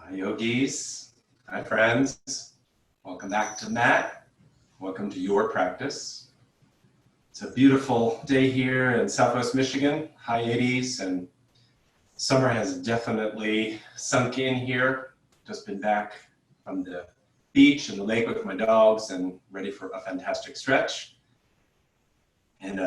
Hi yogis, hi friends, welcome back to the mat, welcome to your practice. It's a beautiful day here in Southwest Michigan, high 80s, and summer has definitely sunk in here. Just been back from the beach and the lake with my dogs and ready for a fantastic stretch. And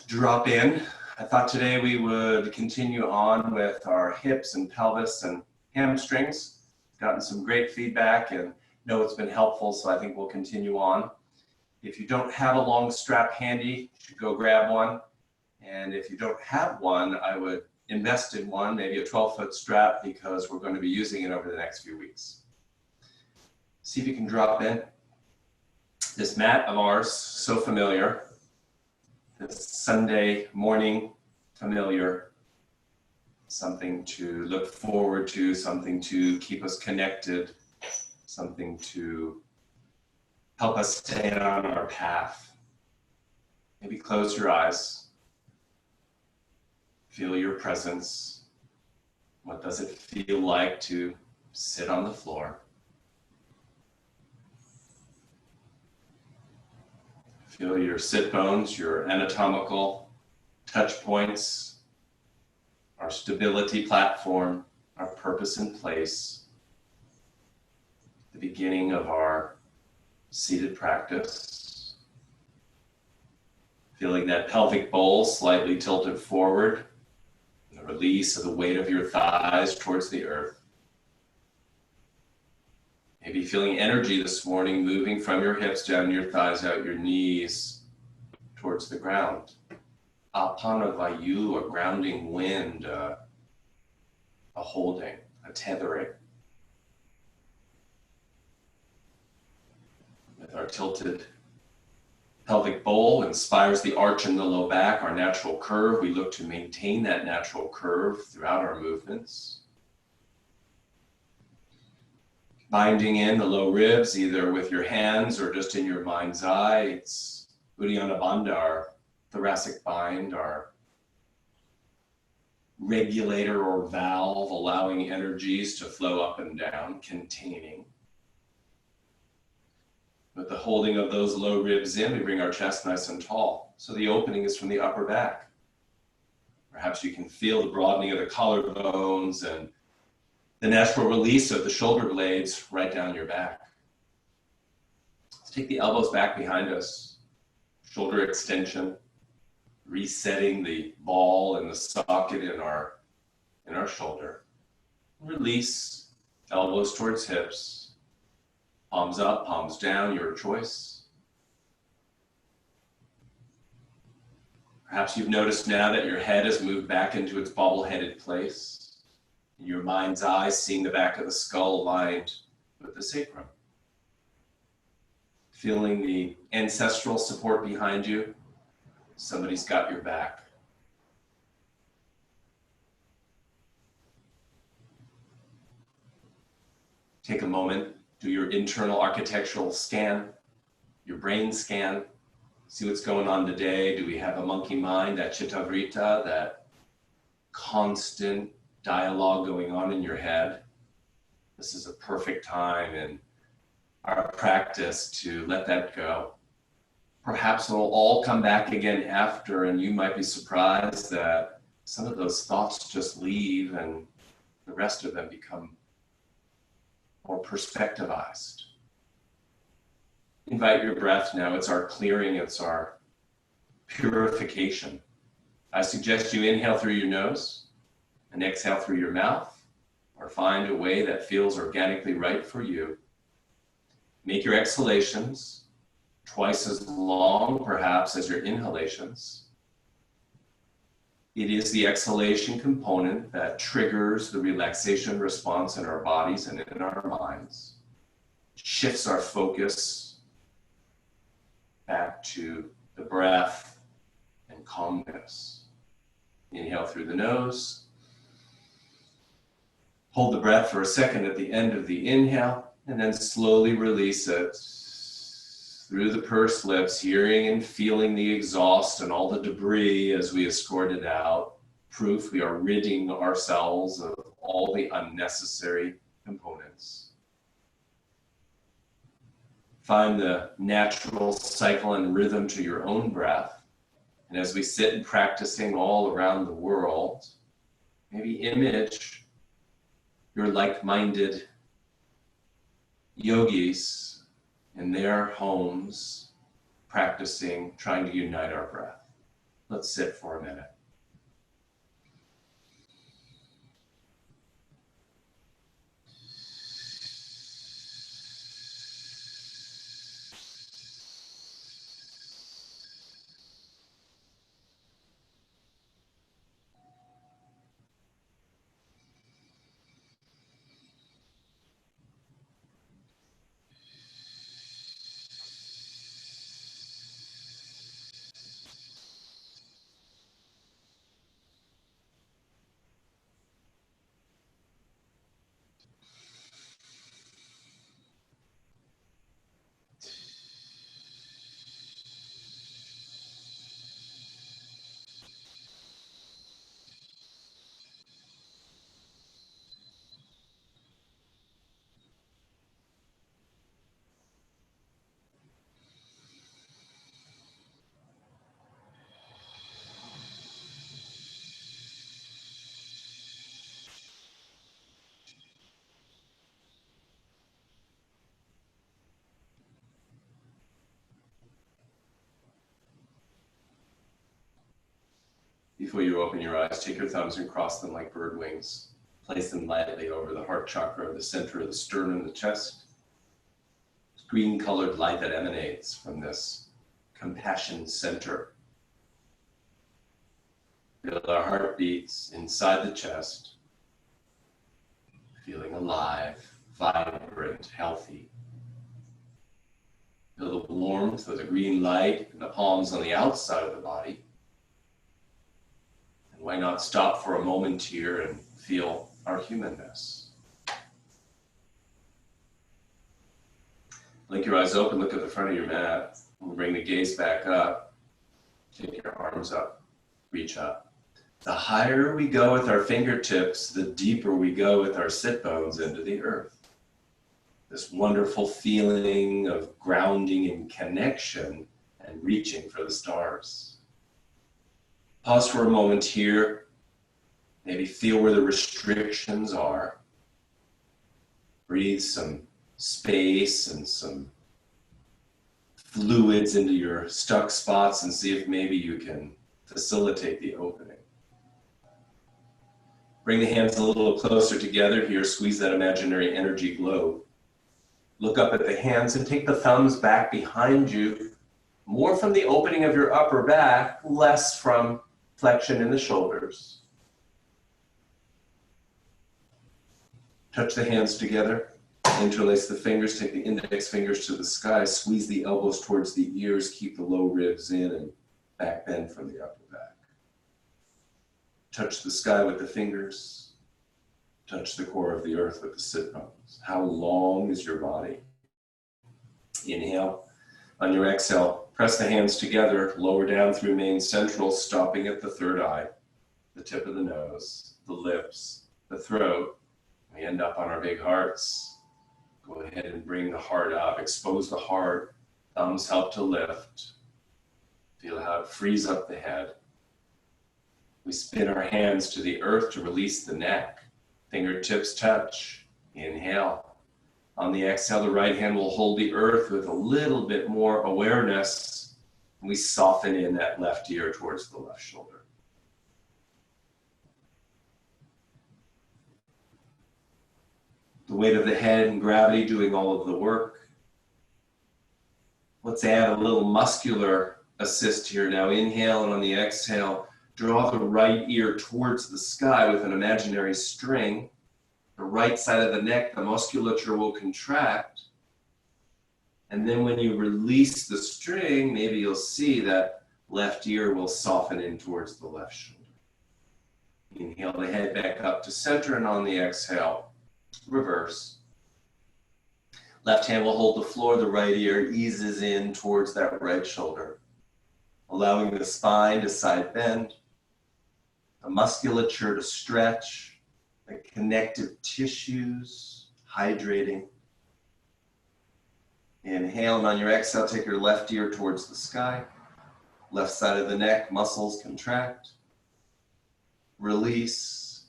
drop in. I thought today we would continue on with our hips and pelvis and hamstrings. Gotten some great feedback and know it's been helpful, so I think we'll continue on. If you don't have a long strap handy, you should go grab one. And if you don't have one, I would invest in one, maybe a 12-foot strap, because we're going to be using it over the next few weeks. See if you can drop in. This mat of ours, so familiar. This Sunday morning, familiar. Something to look forward to, something to keep us connected, something to help us stay on our path. Maybe close your eyes. Feel your presence. What does it feel like to sit on the floor? Feel your sit bones, your anatomical touch points, our stability platform, our purpose in place, the beginning of our seated practice. Feeling that pelvic bowl slightly tilted forward, the release of the weight of your thighs towards the earth. Maybe feeling energy this morning moving from your hips down your thighs, out your knees towards the ground. Apana vayu, a grounding wind, a holding, a tethering. With our tilted pelvic bowl inspires the arch in the low back, our natural curve. We look to maintain that natural curve throughout our movements. Binding in the low ribs, either with your hands or just in your mind's eye. It's Uddiyana Bandha, our thoracic bind, our regulator or valve, allowing energies to flow up and down, containing. With the holding of those low ribs in, we bring our chest nice and tall. So the opening is from the upper back. Perhaps you can feel the broadening of the collarbones and the natural release of the shoulder blades right down your back. Let's take the elbows back behind us, shoulder extension, resetting the ball and the socket in our shoulder. Release, elbows towards hips, palms up, palms down, your choice. Perhaps you've noticed now that your head has moved back into its bobble-headed place. In your mind's eye, seeing the back of the skull aligned with the sacrum. Feeling the ancestral support behind you. Somebody's got your back. Take a moment, do your internal architectural scan, your brain scan, see what's going on today. Do we have a monkey mind, that chittavrita, that constant dialogue going on in your head? This is a perfect time in our practice to let that go. Perhaps it'll all come back again after, and you might be surprised that some of those thoughts just leave and the rest of them become more perspectivized. Invite your breath now. It's our clearing, it's our purification. I suggest you inhale through your nose and exhale through your mouth, or find a way that feels organically right for you. Make your exhalations twice as long, perhaps, as your inhalations. It is the exhalation component that triggers the relaxation response in our bodies and in our minds. Shifts our focus back to the breath and calmness. Inhale through the nose. Hold the breath for a second at the end of the inhale, and then slowly release it through the pursed lips, hearing and feeling the exhaust and all the debris as we escort it out. Proof we are ridding ourselves of all the unnecessary components. Find the natural cycle and rhythm to your own breath. And as we sit and practicing all around the world, maybe image your like-minded yogis in their homes, practicing, trying to unite our breath. Let's sit for a minute. Before you open your eyes, take your thumbs and cross them like bird wings. Place them lightly over the heart chakra, the center of the sternum, the chest. Green colored light that emanates from this compassion center. Feel our heartbeats inside the chest, feeling alive, vibrant, healthy. Feel the warmth of the green light in the palms on the outside of the body. And why not stop for a moment here and feel our humanness? Blink your eyes open, look at the front of your mat. We'll bring the gaze back up. Take your arms up, reach up. The higher we go with our fingertips, the deeper we go with our sit bones into the earth. This wonderful feeling of grounding and connection and reaching for the stars. Pause for a moment here. Maybe feel where the restrictions are. Breathe some space and some fluids into your stuck spots and see if maybe you can facilitate the opening. Bring the hands a little closer together here. Squeeze that imaginary energy globe. Look up at the hands and take the thumbs back behind you, more from the opening of your upper back, less from flexion in the shoulders. Touch the hands together. Interlace the fingers, take the index fingers to the sky, squeeze the elbows towards the ears, keep the low ribs in and back bend from the upper back. Touch the sky with the fingers. Touch the core of the earth with the sit bones. How long is your body? Inhale. On your exhale, press the hands together, lower down through main central, stopping at the third eye, the tip of the nose, the lips, the throat. We end up on our big hearts. Go ahead and bring the heart up. Expose the heart. Thumbs help to lift. Feel how it frees up the head. We spin our hands to the earth to release the neck. Fingertips touch. Inhale. On the exhale, the right hand will hold the earth with a little bit more awareness. We soften in that left ear towards the left shoulder. The weight of the head and gravity doing all of the work. Let's add a little muscular assist here now. Inhale, and on the exhale, draw the right ear towards the sky with an imaginary string. The right side of the neck, the musculature will contract. And then when you release the string, maybe you'll see that left ear will soften in towards the left shoulder. Inhale the head back up to center, and on the exhale, reverse. Left hand will hold the floor, the right ear eases in towards that right shoulder, allowing the spine to side bend, the musculature to stretch, the connective tissues hydrating. Inhale, and on your exhale, take your left ear towards the sky. Left side of the neck, muscles contract. Release.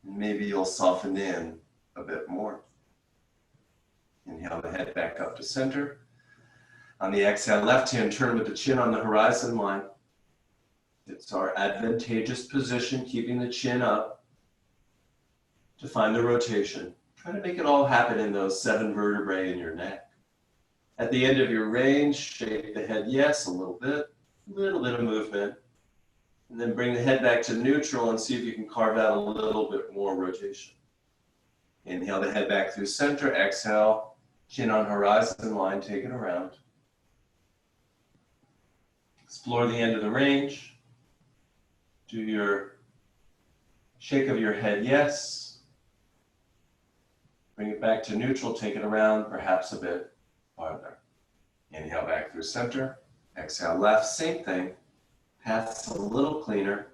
Maybe you'll soften in a bit more. Inhale the head back up to center. On the exhale, left hand turn with the chin on the horizon line. It's our advantageous position, keeping the chin up to find the rotation. Try to make it all happen in those 7 vertebrae in your neck. At the end of your range, shake the head yes a little bit of movement. And then bring the head back to neutral and see if you can carve out a little bit more rotation. Inhale the head back through center. Exhale, chin on horizon line, take it around. Explore the end of the range. Do your shake of your head yes. Bring it back to neutral, take it around, perhaps a bit farther. Inhale back through center. Exhale left, same thing. Path's a little cleaner.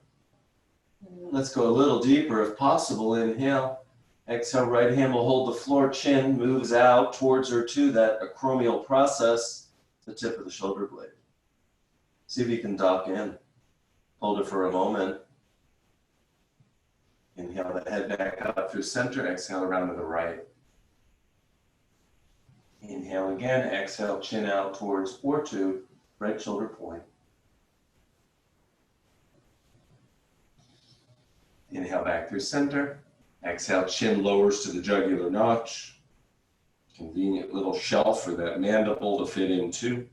Let's go a little deeper if possible. Inhale. Exhale, right hand will hold the floor. Chin moves out towards or to that acromial process, the tip of the shoulder blade. See if you can dock in. Hold it for a moment. Inhale the head back up through center. Exhale around to the right. Inhale again. Exhale, chin out towards or to right shoulder point. Inhale back through center. Exhale, chin lowers to the jugular notch. Convenient little shelf for that mandible to fit into.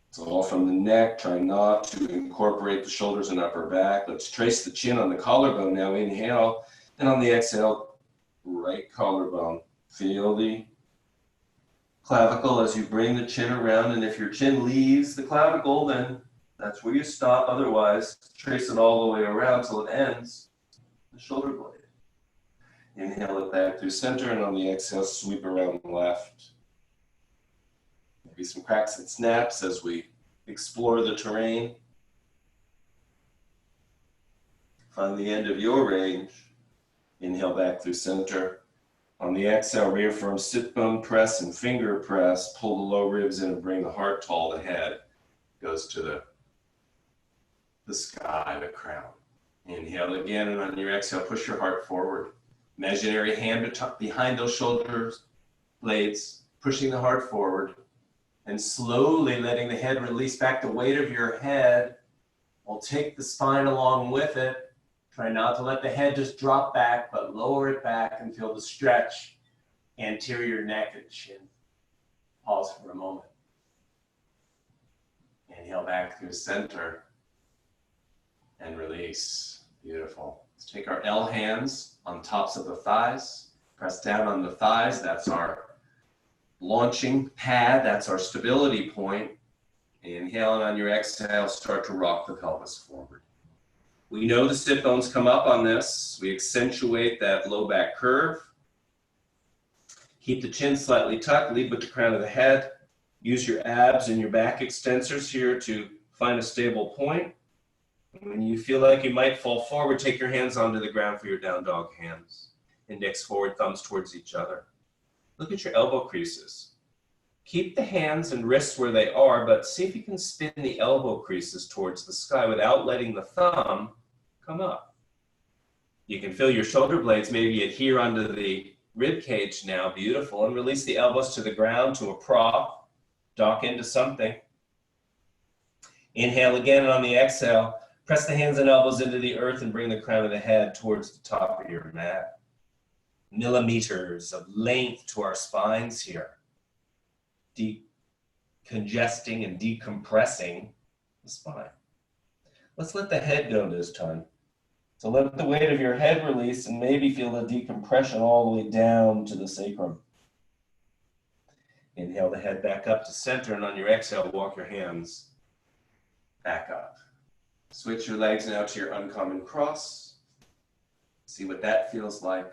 It's all from the neck. Try not to incorporate the shoulders and upper back. Let's trace the chin on the collarbone now. Inhale. And on the exhale, right collarbone. Feel the clavicle as you bring the chin around. And if your chin leaves the clavicle, then that's where you stop. Otherwise, trace it all the way around till it ends the shoulder blade. Inhale it back through center, and on the exhale, sweep around left. Maybe some cracks and snaps as we explore the terrain. Find the end of your range. Inhale back through center. On the exhale, reaffirm sit bone press and finger press. Pull the low ribs in and bring the heart tall. The head goes to the sky, the crown. Inhale again, and on your exhale, push your heart forward. Imaginary hand behind those shoulder blades, pushing the heart forward, and slowly letting the head release back. The weight of your head will take the spine along with it. Try not to let the head just drop back, but lower it back and feel the stretch, anterior neck and chin. Pause for a moment. Inhale back through center and release. Beautiful. Let's take our L hands on tops of the thighs. Press down on the thighs. That's our launching pad. That's our stability point. Inhale, and on your exhale, start to rock the pelvis forward. We know the sit bones come up on this. We accentuate that low back curve. Keep the chin slightly tucked. Lead with the crown of the head. Use your abs and your back extensors here to find a stable point. When you feel like you might fall forward, take your hands onto the ground for your down dog hands. Index forward, thumbs towards each other. Look at your elbow creases. Keep the hands and wrists where they are, but see if you can spin the elbow creases towards the sky without letting the thumb come up. You can feel your shoulder blades maybe adhere onto the rib cage now. Beautiful. And release the elbows to the ground, to a prop. Dock into something. Inhale again, and on the exhale, press the hands and elbows into the earth and bring the crown of the head towards the top of your mat. Millimeters of length to our spines here. Decongesting and decompressing the spine. Let's let the head go this time. So let the weight of your head release and maybe feel the decompression all the way down to the sacrum. Inhale the head back up to center, and on your exhale, walk your hands back up. Switch your legs now to your uncommon cross. See what that feels like.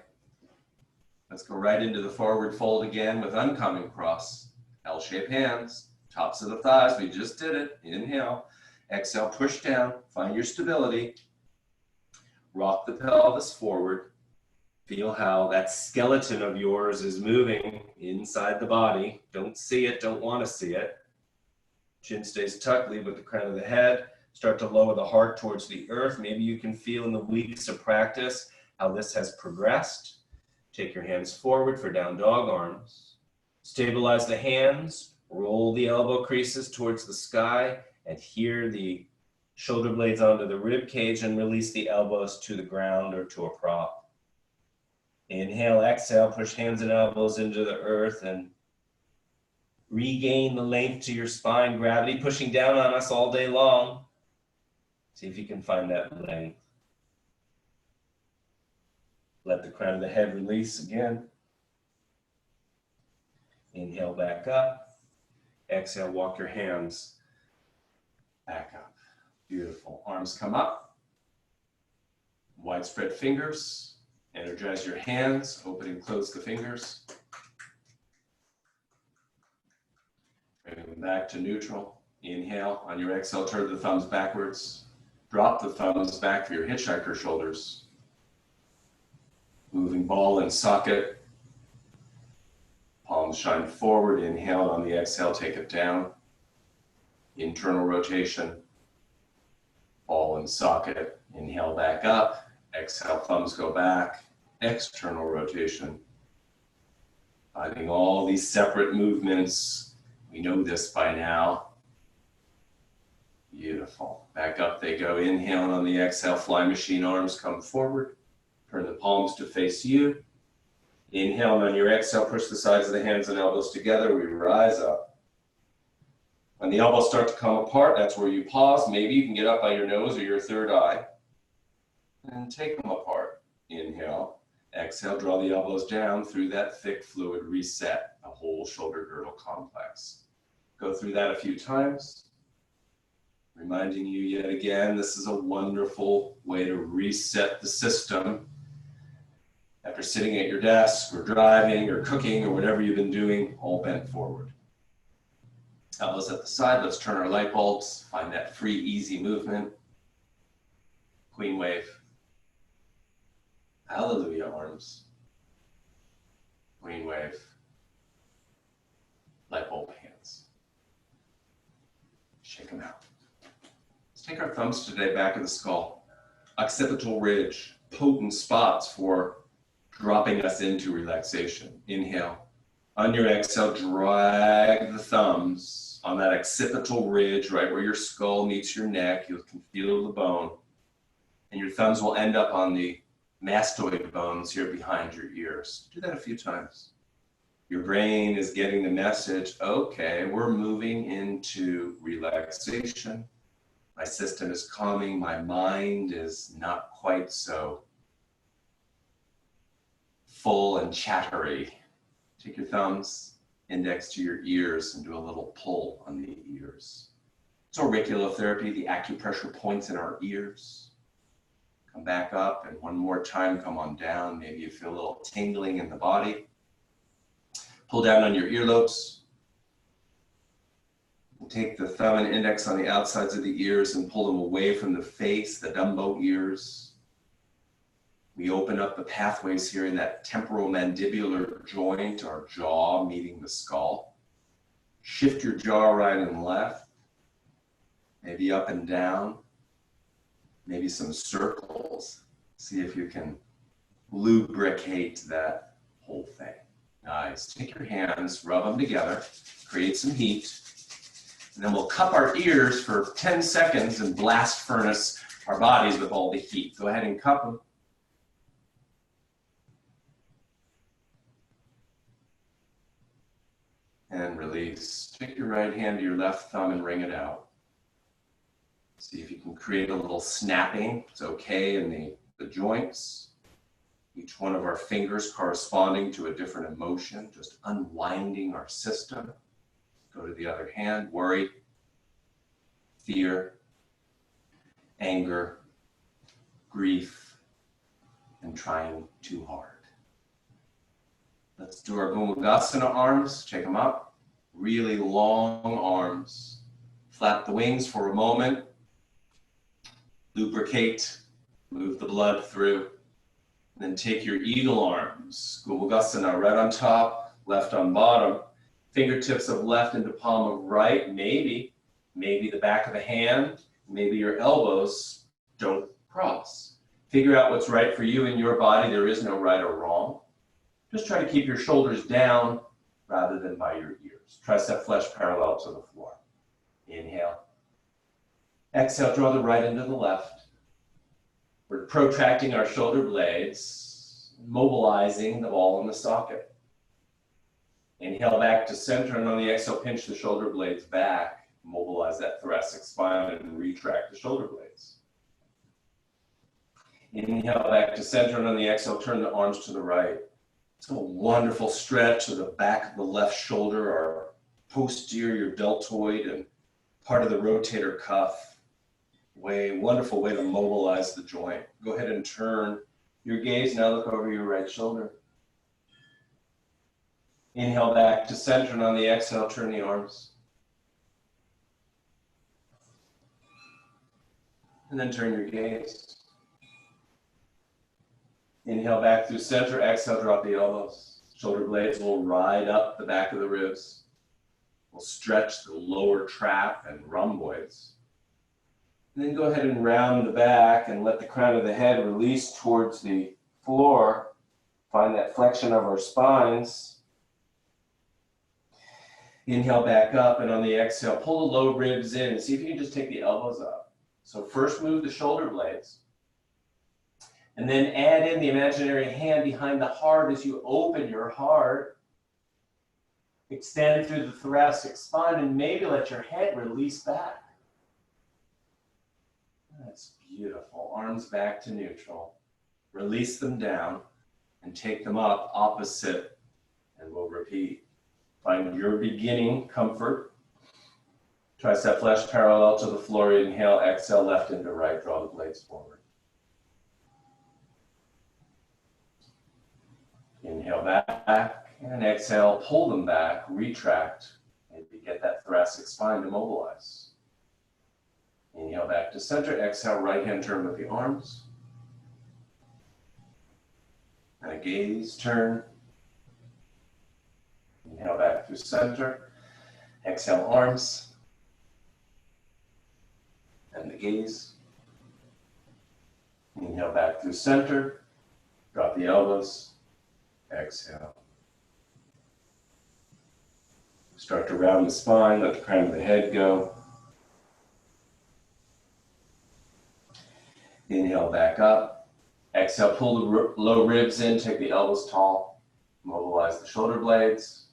Let's go right into the forward fold again with uncommon cross. L-shaped hands, tops of the thighs. We just did it. Inhale. Exhale, push down. Find your stability. Rock the pelvis forward. Feel how that skeleton of yours is moving inside the body. Don't see it, don't want to see it. Chin stays tucked, lead with the crown of the head. Start to lower the heart towards the earth. Maybe you can feel in the weeks of practice how this has progressed. Take your hands forward for down dog arms. Stabilize the hands, roll the elbow creases towards the sky, adhere the shoulder blades onto the rib cage and release the elbows to the ground or to a prop. Inhale, exhale, push hands and elbows into the earth and regain the length to your spine. Gravity pushing down on us all day long. See if you can find that length. Let the crown of the head release again. Inhale back up. Exhale, walk your hands back up. Beautiful. Arms come up. Widespread fingers. Energize your hands. Open and close the fingers. Bring them back to neutral. Inhale. On your exhale, turn the thumbs backwards. Drop the thumbs back for your hitchhiker shoulders. Moving ball and socket. Palms shine forward. Inhale. On the exhale, take it down. Internal rotation. Ball and socket. Inhale back up. Exhale, thumbs go back. External rotation. Finding all these separate movements. We know this by now. Beautiful. Back up they go. Inhale, and on the exhale, fly machine arms come forward. Turn the palms to face you. Inhale, and on your exhale, push the sides of the hands and elbows together. We rise up. When the elbows start to come apart, that's where you pause. Maybe you can get up by your nose or your third eye. And take them apart. Inhale. Exhale, draw the elbows down through that thick fluid. Reset the whole shoulder girdle complex. Go through that a few times. Reminding you yet again, this is a wonderful way to reset the system. After sitting at your desk or driving or cooking or whatever you've been doing, all bent forward. Elbows at the side, let's turn our light bulbs. Find that free, easy movement. Queen wave. Hallelujah arms. Queen wave. Light bulb hands. Shake them out. Let's take our thumbs today back of the skull. Occipital ridge, potent spots for dropping us into relaxation. Inhale. On your exhale, drag the thumbs on that occipital ridge, right where your skull meets your neck. You can feel the bone. And your thumbs will end up on the mastoid bones here behind your ears. Do that a few times. Your brain is getting the message, okay, we're moving into relaxation. My system is calming. My mind is not quite so full and chattery. Take your thumbs, index to your ears, and do a little pull on the ears. It's auriculotherapy, the acupressure points in our ears. Come back up, and one more time, come on down. Maybe you feel a little tingling in the body. Pull down on your earlobes. Take the thumb and index on the outsides of the ears and pull them away from the face, the Dumbo ears. We open up the pathways here in that temporal mandibular joint, our jaw meeting the skull. Shift your jaw right and left, maybe up and down, maybe some circles. See if you can lubricate that whole thing. Nice. Take your hands, rub them together, create some heat, and then we'll cup our ears for 10 seconds and blast furnace our bodies with all the heat. Go ahead and cup them. And release. Take your right hand to your left thumb and wring it out. See if you can create a little snapping. It's okay in the joints. Each one of our fingers corresponding to a different emotion, just unwinding our system. Go to the other hand. Worry, fear, anger, grief, and trying too hard. Let's do our Bhumagasana arms. Take them up. Really long arms. Flap the wings for a moment. Lubricate. Move the blood through. Then take your eagle arms, Gubhagasana, right on top, left on bottom. Fingertips of left into palm of right, maybe the back of the hand, maybe your elbows don't cross. Figure out what's right for you in your body. There is no right or wrong. Just try to keep your shoulders down rather than by your ears. Tricep flesh parallel to the floor. Inhale. Exhale, draw the right into the left. We're protracting our shoulder blades, mobilizing the ball in the socket. Inhale back to center, and on the exhale, pinch the shoulder blades back. Mobilize that thoracic spine and retract the shoulder blades. Inhale back to center, and on the exhale, turn the arms to the right. It's a wonderful stretch of the back of the left shoulder, our posterior deltoid, and part of the rotator cuff. Wonderful way to mobilize the joint. Go ahead and turn your gaze. Now look over your right shoulder. Inhale back to center, and on the exhale, turn the arms. And then turn your gaze. Inhale back through center, exhale, drop the elbows. Shoulder blades will ride up the back of the ribs. We'll stretch the lower trap and rhomboids. And then go ahead and round the back and let the crown of the head release towards the floor. Find that flexion of our spines. Inhale back up, and on the exhale, pull the low ribs in. See if you can just take the elbows up. So first move the shoulder blades. And then add in the imaginary hand behind the heart as you open your heart. Extend through the thoracic spine and maybe let your head release back. That's beautiful. Arms back to neutral. Release them down and take them up opposite, and we'll repeat. Find your beginning comfort. Tricep flesh parallel to the floor. Inhale, exhale, left into right. Draw the blades forward. Inhale back and exhale, pull them back, retract, and get that thoracic spine to mobilize. Inhale back to center, exhale, right hand turn with the arms. And a gaze turn. Inhale back through center, exhale, arms. And the gaze. Inhale back through center, drop the elbows, exhale. Start to round the spine, let the crown of the head go. Inhale back up. Exhale, pull the low ribs in, take the elbows tall. Mobilize the shoulder blades.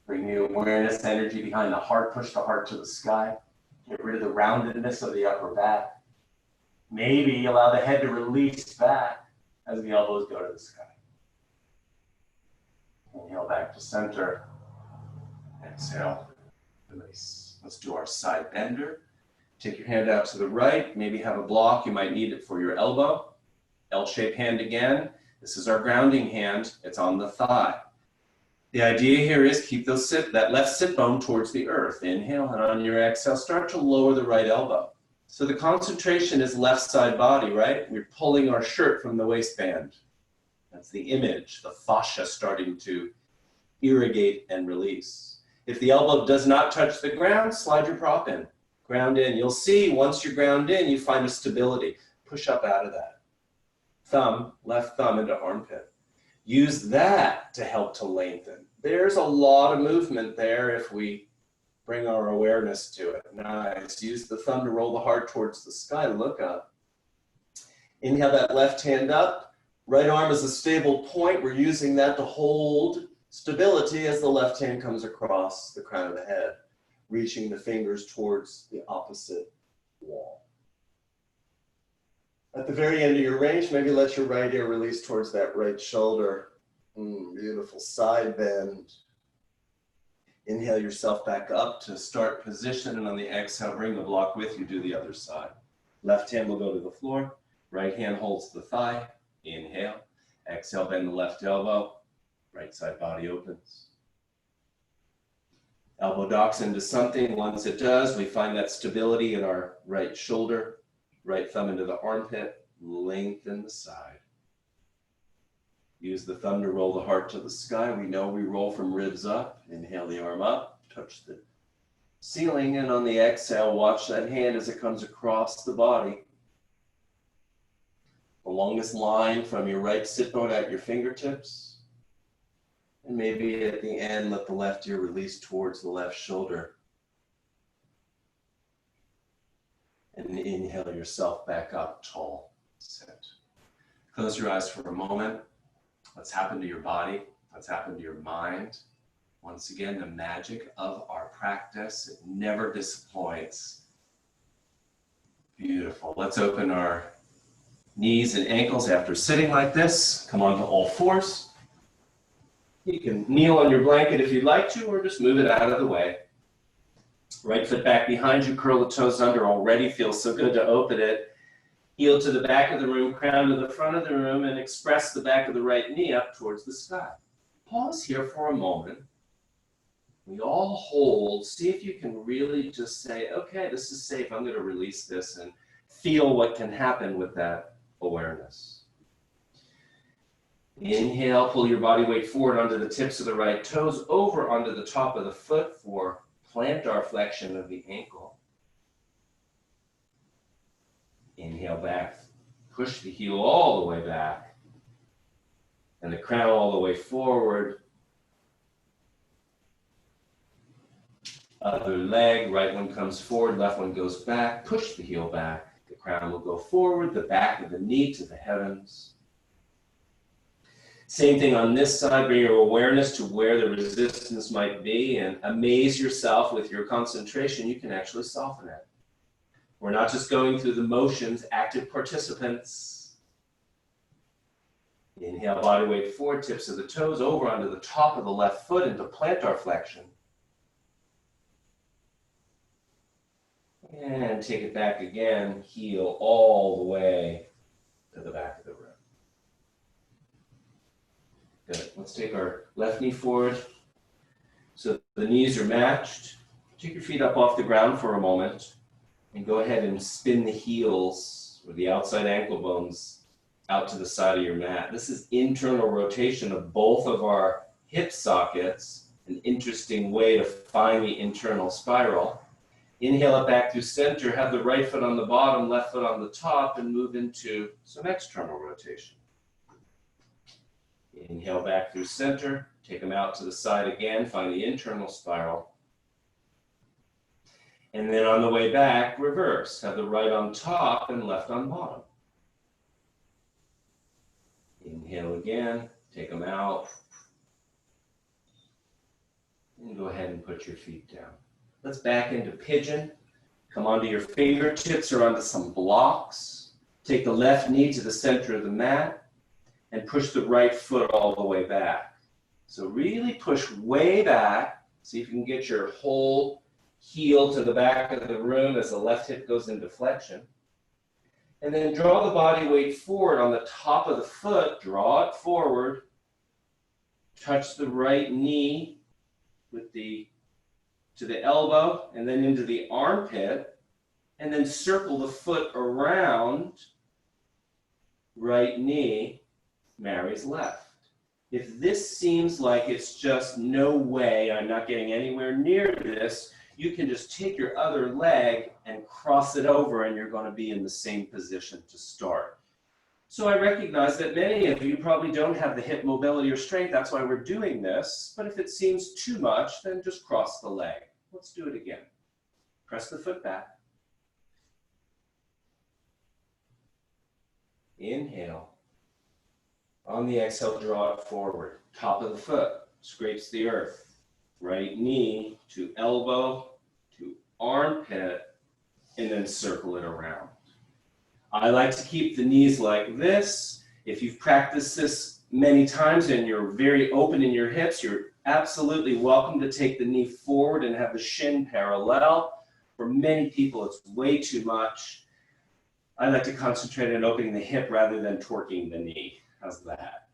Bring the awareness, energy behind the heart. Push the heart to the sky. Get rid of the roundedness of the upper back. Maybe allow the head to release back as the elbows go to the sky. Inhale back to center. Exhale, release. Let's do our side bender. Take your hand out to the right. Maybe have a block. You might need it for your elbow. L-shaped hand again. This is our grounding hand. It's on the thigh. The idea here is keep that left sit bone towards the earth. Inhale, and on your exhale, start to lower the right elbow. So the concentration is left side body, right? We're pulling our shirt from the waistband. That's the image, the fascia starting to irrigate and release. If the elbow does not touch the ground, slide your prop in. Ground in. You'll see once you ground in, you find a stability. Push up out of that. Thumb, left thumb into armpit. Use that to help to lengthen. There's a lot of movement there if we bring our awareness to it. Nice. Use the thumb to roll the heart towards the sky. Look up. Inhale that left hand up. Right arm is a stable point. We're using that to hold stability as the left hand comes across the crown of the head, reaching the fingers towards the opposite wall. At the very end of your range, maybe let your right ear release towards that right shoulder. Beautiful side bend. Inhale yourself back up to start position, and on the exhale, bring the block with you, do the other side. Left hand will go to the floor, right hand holds the thigh. Inhale, exhale, bend the left elbow, right side body opens. Elbow docks into something. Once it does, we find that stability in our right shoulder, right thumb into the armpit, lengthen the side. Use the thumb to roll the heart to the sky. We know we roll from ribs up. Inhale the arm up, touch the ceiling, and on the exhale, watch that hand as it comes across the body. The longest line from your right sit bone at your fingertips. And maybe at the end, let the left ear release towards the left shoulder. And inhale yourself back up tall. Sit. Close your eyes for a moment. What's happened to your body? What's happened to your mind? Once again, the magic of our practice. It never disappoints. Beautiful. Let's open our knees and ankles after sitting like this. Come onto all fours. You can kneel on your blanket if you'd like to, or just move it out of the way. Right foot back behind you, curl the toes under. Already feels so good to open it. Heel to the back of the room, crown to the front of the room, and express the back of the right knee up towards the sky. Pause here for a moment. We all hold. See if you can really just say, okay, this is safe. I'm going to release this and feel what can happen with that awareness. Inhale, pull your body weight forward onto the tips of the right toes, over onto the top of the foot for plantar flexion of the ankle. Inhale back, push the heel all the way back, and the crown all the way forward. Other leg, right one comes forward, left one goes back, push the heel back. The crown will go forward, the back of the knee to the heavens. Same thing on this side, bring your awareness to where the resistance might be and amaze yourself with your concentration. You can actually soften it. We're not just going through the motions, active participants. Inhale, body weight forward, tips of the toes over onto the top of the left foot into plantar flexion. And take it back again, heel all the way to the back of the room. Good. Let's take our left knee forward so the knees are matched. Take your feet up off the ground for a moment and go ahead and spin the heels or the outside ankle bones out to the side of your mat. This is internal rotation of both of our hip sockets, an interesting way to find the internal spiral. Inhale it back through center, have the right foot on the bottom, left foot on the top, and move into some external rotation. Inhale back through center, take them out to the side again, find the internal spiral. And then on the way back, reverse. Have the right on top and left on bottom. Inhale again, take them out. And go ahead and put your feet down. Let's back into pigeon. Come onto your fingertips or onto some blocks. Take the left knee to the center of the mat and push the right foot all the way back. So really push way back. See if you can get your whole heel to the back of the room as the left hip goes into flexion. And then draw the body weight forward on the top of the foot. Draw it forward. Touch the right knee with to the elbow and then into the armpit. And then circle the foot around. Right knee marries left. If this seems like it's just no way, I'm not getting anywhere near this, you can just take your other leg and cross it over and you're going to be in the same position to start. So I recognize that many of you probably don't have the hip mobility or strength. That's why we're doing this. But if it seems too much, then just cross the leg. Let's do it again. Press the foot back. Inhale. On the exhale, draw it forward. Top of the foot scrapes the earth. Right knee to elbow to armpit, and then circle it around. I like to keep the knees like this. If you've practiced this many times and you're very open in your hips, you're absolutely welcome to take the knee forward and have the shin parallel. For many people, it's way too much. I like to concentrate on opening the hip rather than torquing the knee. How's that?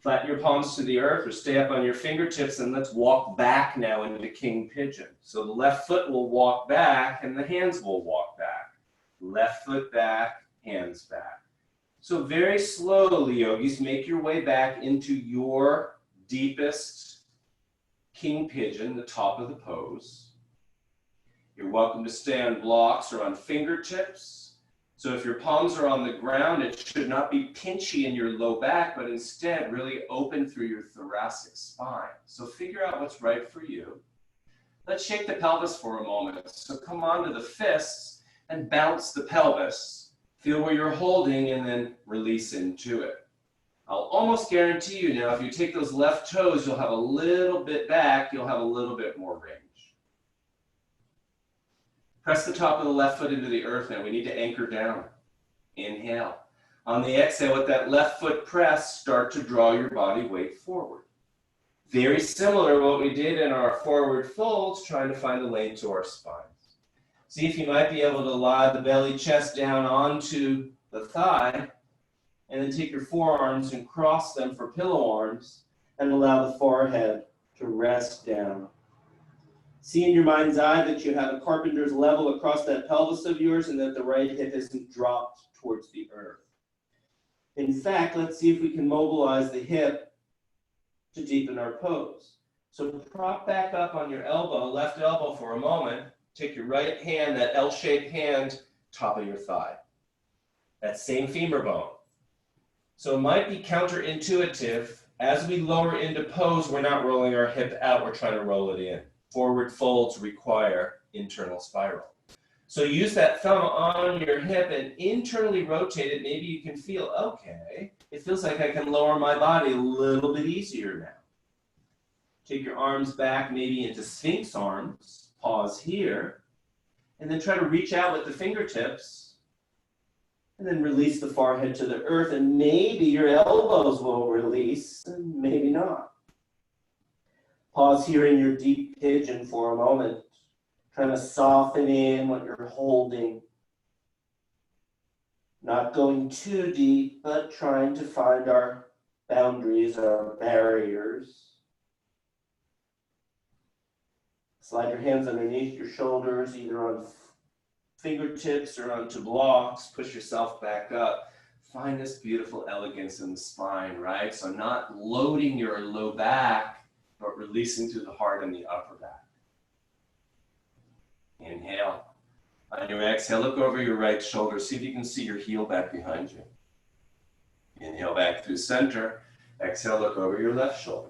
Flatten your palms to the earth or stay up on your fingertips, and let's walk back now into King Pigeon. So the left foot will walk back and the hands will walk back. Left foot back, hands back. So very slowly, yogis, make your way back into your deepest King Pigeon, the top of the pose. You're welcome to stay on blocks or on fingertips. So if your palms are on the ground, it should not be pinchy in your low back, but instead really open through your thoracic spine. So figure out what's right for you. Let's shake the pelvis for a moment. So come onto the fists and bounce the pelvis. Feel where you're holding and then release into it. I'll almost guarantee you now, if you take those left toes, you'll have a little bit back, you'll have a little bit more range. Press the top of the left foot into the earth now. We need to anchor down. Inhale. On the exhale, with that left foot press, start to draw your body weight forward. Very similar to what we did in our forward folds, trying to find a lane to our spines. See if you might be able to lie the belly, chest down onto the thigh, and then take your forearms and cross them for pillow arms, and allow the forehead to rest down. See in your mind's eye that you have a carpenter's level across that pelvis of yours and that the right hip isn't dropped towards the earth. In fact, let's see if we can mobilize the hip to deepen our pose. So prop back up on your elbow, left elbow for a moment. Take your right hand, that L-shaped hand, top of your thigh. That same femur bone. So it might be counterintuitive. As we lower into pose, we're not rolling our hip out, we're trying to roll it in. Forward folds require internal spiral. So use that thumb on your hip and internally rotate it. Maybe you can feel, okay, it feels like I can lower my body a little bit easier now. Take your arms back, maybe into Sphinx arms. Pause here. And then try to reach out with the fingertips. And then release the forehead to the earth. And maybe your elbows will release, and maybe not. Pause here in your deep pigeon for a moment. Trying to soften in what you're holding. Not going too deep, but trying to find our boundaries, our barriers. Slide your hands underneath your shoulders, either on fingertips or onto blocks. Push yourself back up. Find this beautiful elegance in the spine, right? So not loading your low back, but releasing through the heart and the upper back. Inhale. On your exhale, look over your right shoulder. See if you can see your heel back behind you. Inhale back through center. Exhale, look over your left shoulder.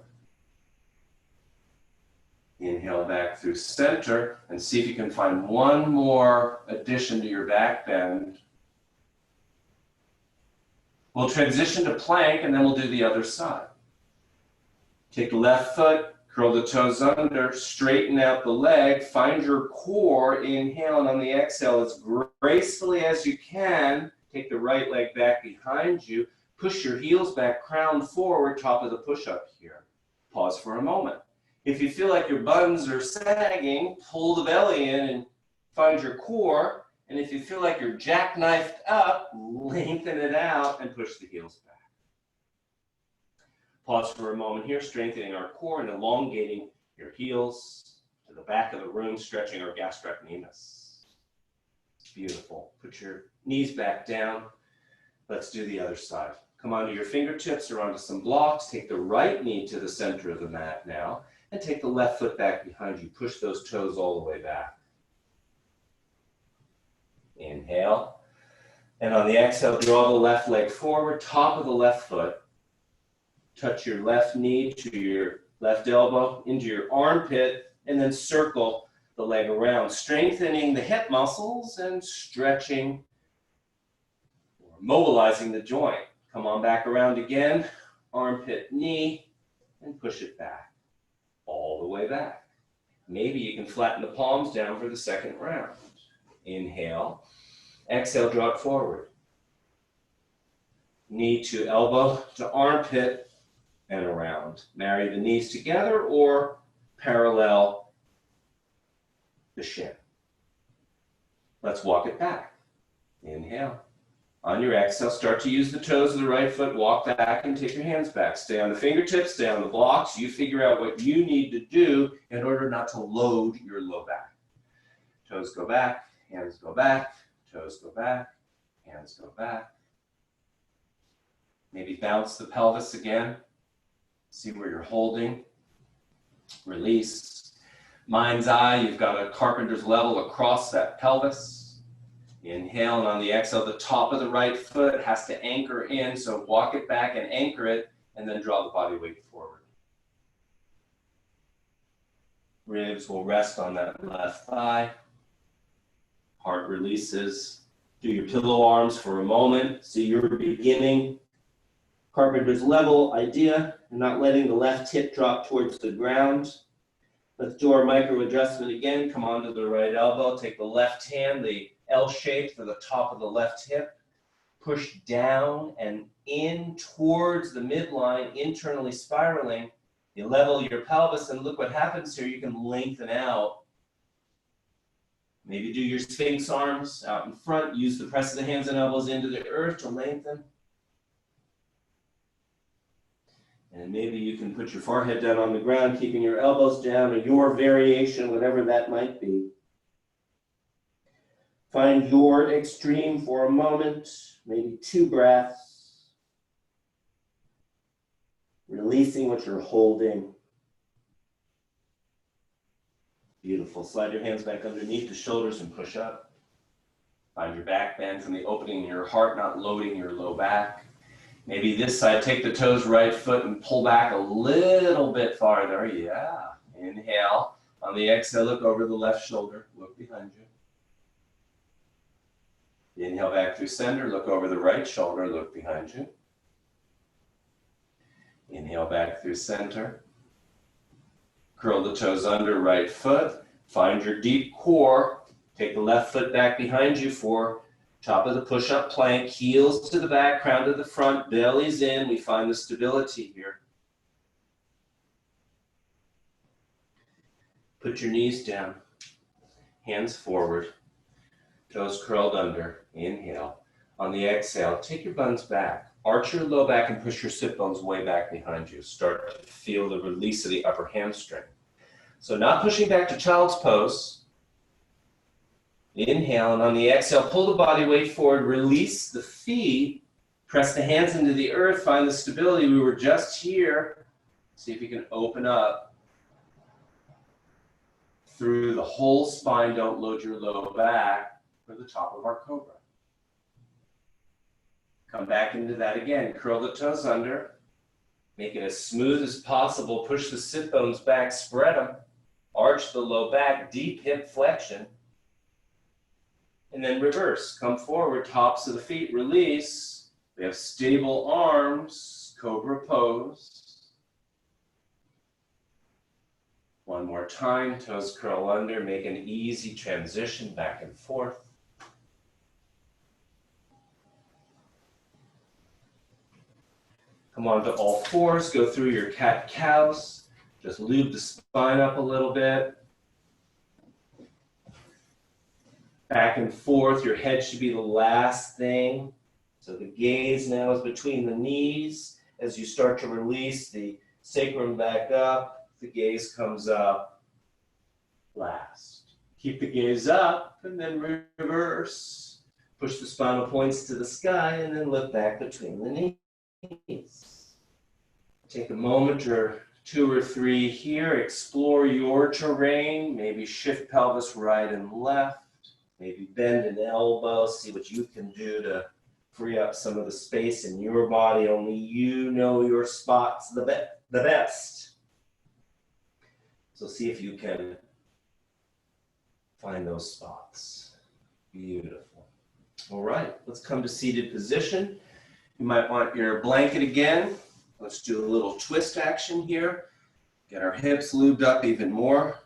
Inhale back through center and see if you can find one more addition to your back bend. We'll transition to plank and then we'll do the other side. Take the left foot, curl the toes under, straighten out the leg, find your core, inhale, and on the exhale, as gracefully as you can, take the right leg back behind you, push your heels back, crown forward, top of the push-up here. Pause for a moment. If you feel like your buns are sagging, pull the belly in and find your core. And if you feel like you're jackknifed up, lengthen it out and push the heels back. Pause for a moment here, strengthening our core and elongating your heels to the back of the room, stretching our gastrocnemius. Beautiful. Put your knees back down. Let's do the other side. Come onto your fingertips or onto some blocks. Take the right knee to the center of the mat now. And take the left foot back behind you. Push those toes all the way back. Inhale. And on the exhale, draw the left leg forward, top of the left foot. Touch your left knee to your left elbow, into your armpit, and then circle the leg around, strengthening the hip muscles and stretching or mobilizing the joint. Come on back around again, armpit, knee, and push it back. All the way back. Maybe you can flatten the palms down for the second round. Inhale. Exhale, draw it forward. Knee to elbow to armpit and around. Marry the knees together or parallel the shin. Let's walk it back. Inhale. On your exhale, start to use the toes of the right foot, walk back and take your hands back. Stay on the fingertips, stay on the blocks. You figure out what you need to do in order not to load your low back. Toes go back, hands go back, toes go back, hands go back. Maybe bounce the pelvis again. See where you're holding. Release. Mind's eye, you've got a carpenter's level across that pelvis. Inhale, and on the exhale, the top of the right foot has to anchor in, so walk it back and anchor it, and then draw the body weight forward. Ribs will rest on that left thigh. Heart releases. Do your pillow arms for a moment. See your beginning. Carpenter's level idea, and not letting the left hip drop towards the ground. Let's do our micro adjustment again. Come onto the right elbow. Take the left hand, the L shape for the top of the left hip. Push down and in towards the midline, internally spiraling. You level your pelvis, and look what happens here. You can lengthen out. Maybe do your Sphinx arms out in front. Use the press of the hands and elbows into the earth to lengthen. And maybe you can put your forehead down on the ground, keeping your elbows down, or your variation, whatever that might be. Find your extreme for a moment, maybe 2 breaths. Releasing what you're holding. Beautiful. Slide your hands back underneath the shoulders and push up. Find your back bend from the opening in your heart, not loading your low back. Maybe this side, take the toes, right foot, and pull back a little bit farther. Yeah. Inhale. On the exhale, look over the left shoulder. Look behind you. Inhale back through center. Look over the right shoulder. Look behind you. Inhale back through center. Curl the toes under, right foot. Find your deep core. Take the left foot back behind you for top of the push-up plank, heels to the back, crown to the front, belly's in. We find the stability here. Put your knees down, hands forward, toes curled under. Inhale. On the exhale, take your buns back. Arch your low back and push your sit bones way back behind you. Start to feel the release of the upper hamstring. So not pushing back to child's pose. Inhale, and on the exhale, pull the body weight forward, release the feet, press the hands into the earth, find the stability. We were just here. See if you can open up through the whole spine. Don't load your low back for the top of our Cobra. Come back into that again. Curl the toes under. Make it as smooth as possible. Push the sit bones back, spread them. Arch the low back, deep hip flexion. And then reverse. Come forward, tops of the feet, release. We have stable arms, Cobra pose. One more time, toes curl under, make an easy transition back and forth. Come on to all fours, go through your cat-cows. Just lube the spine up a little bit. Back and forth, your head should be the last thing. So the gaze now is between the knees. As you start to release the sacrum back up, the gaze comes up last. Keep the gaze up and then reverse. Push the spinal points to the sky and then look back between the knees. Take a moment or 2 or 3 here. Explore your terrain. Maybe shift pelvis right and left. Maybe bend an elbow, see what you can do to free up some of the space in your body. Only you know your spots the best. So see if you can find those spots. Beautiful. All right, let's come to seated position. You might want your blanket again. Let's do a little twist action here. Get our hips lubed up even more.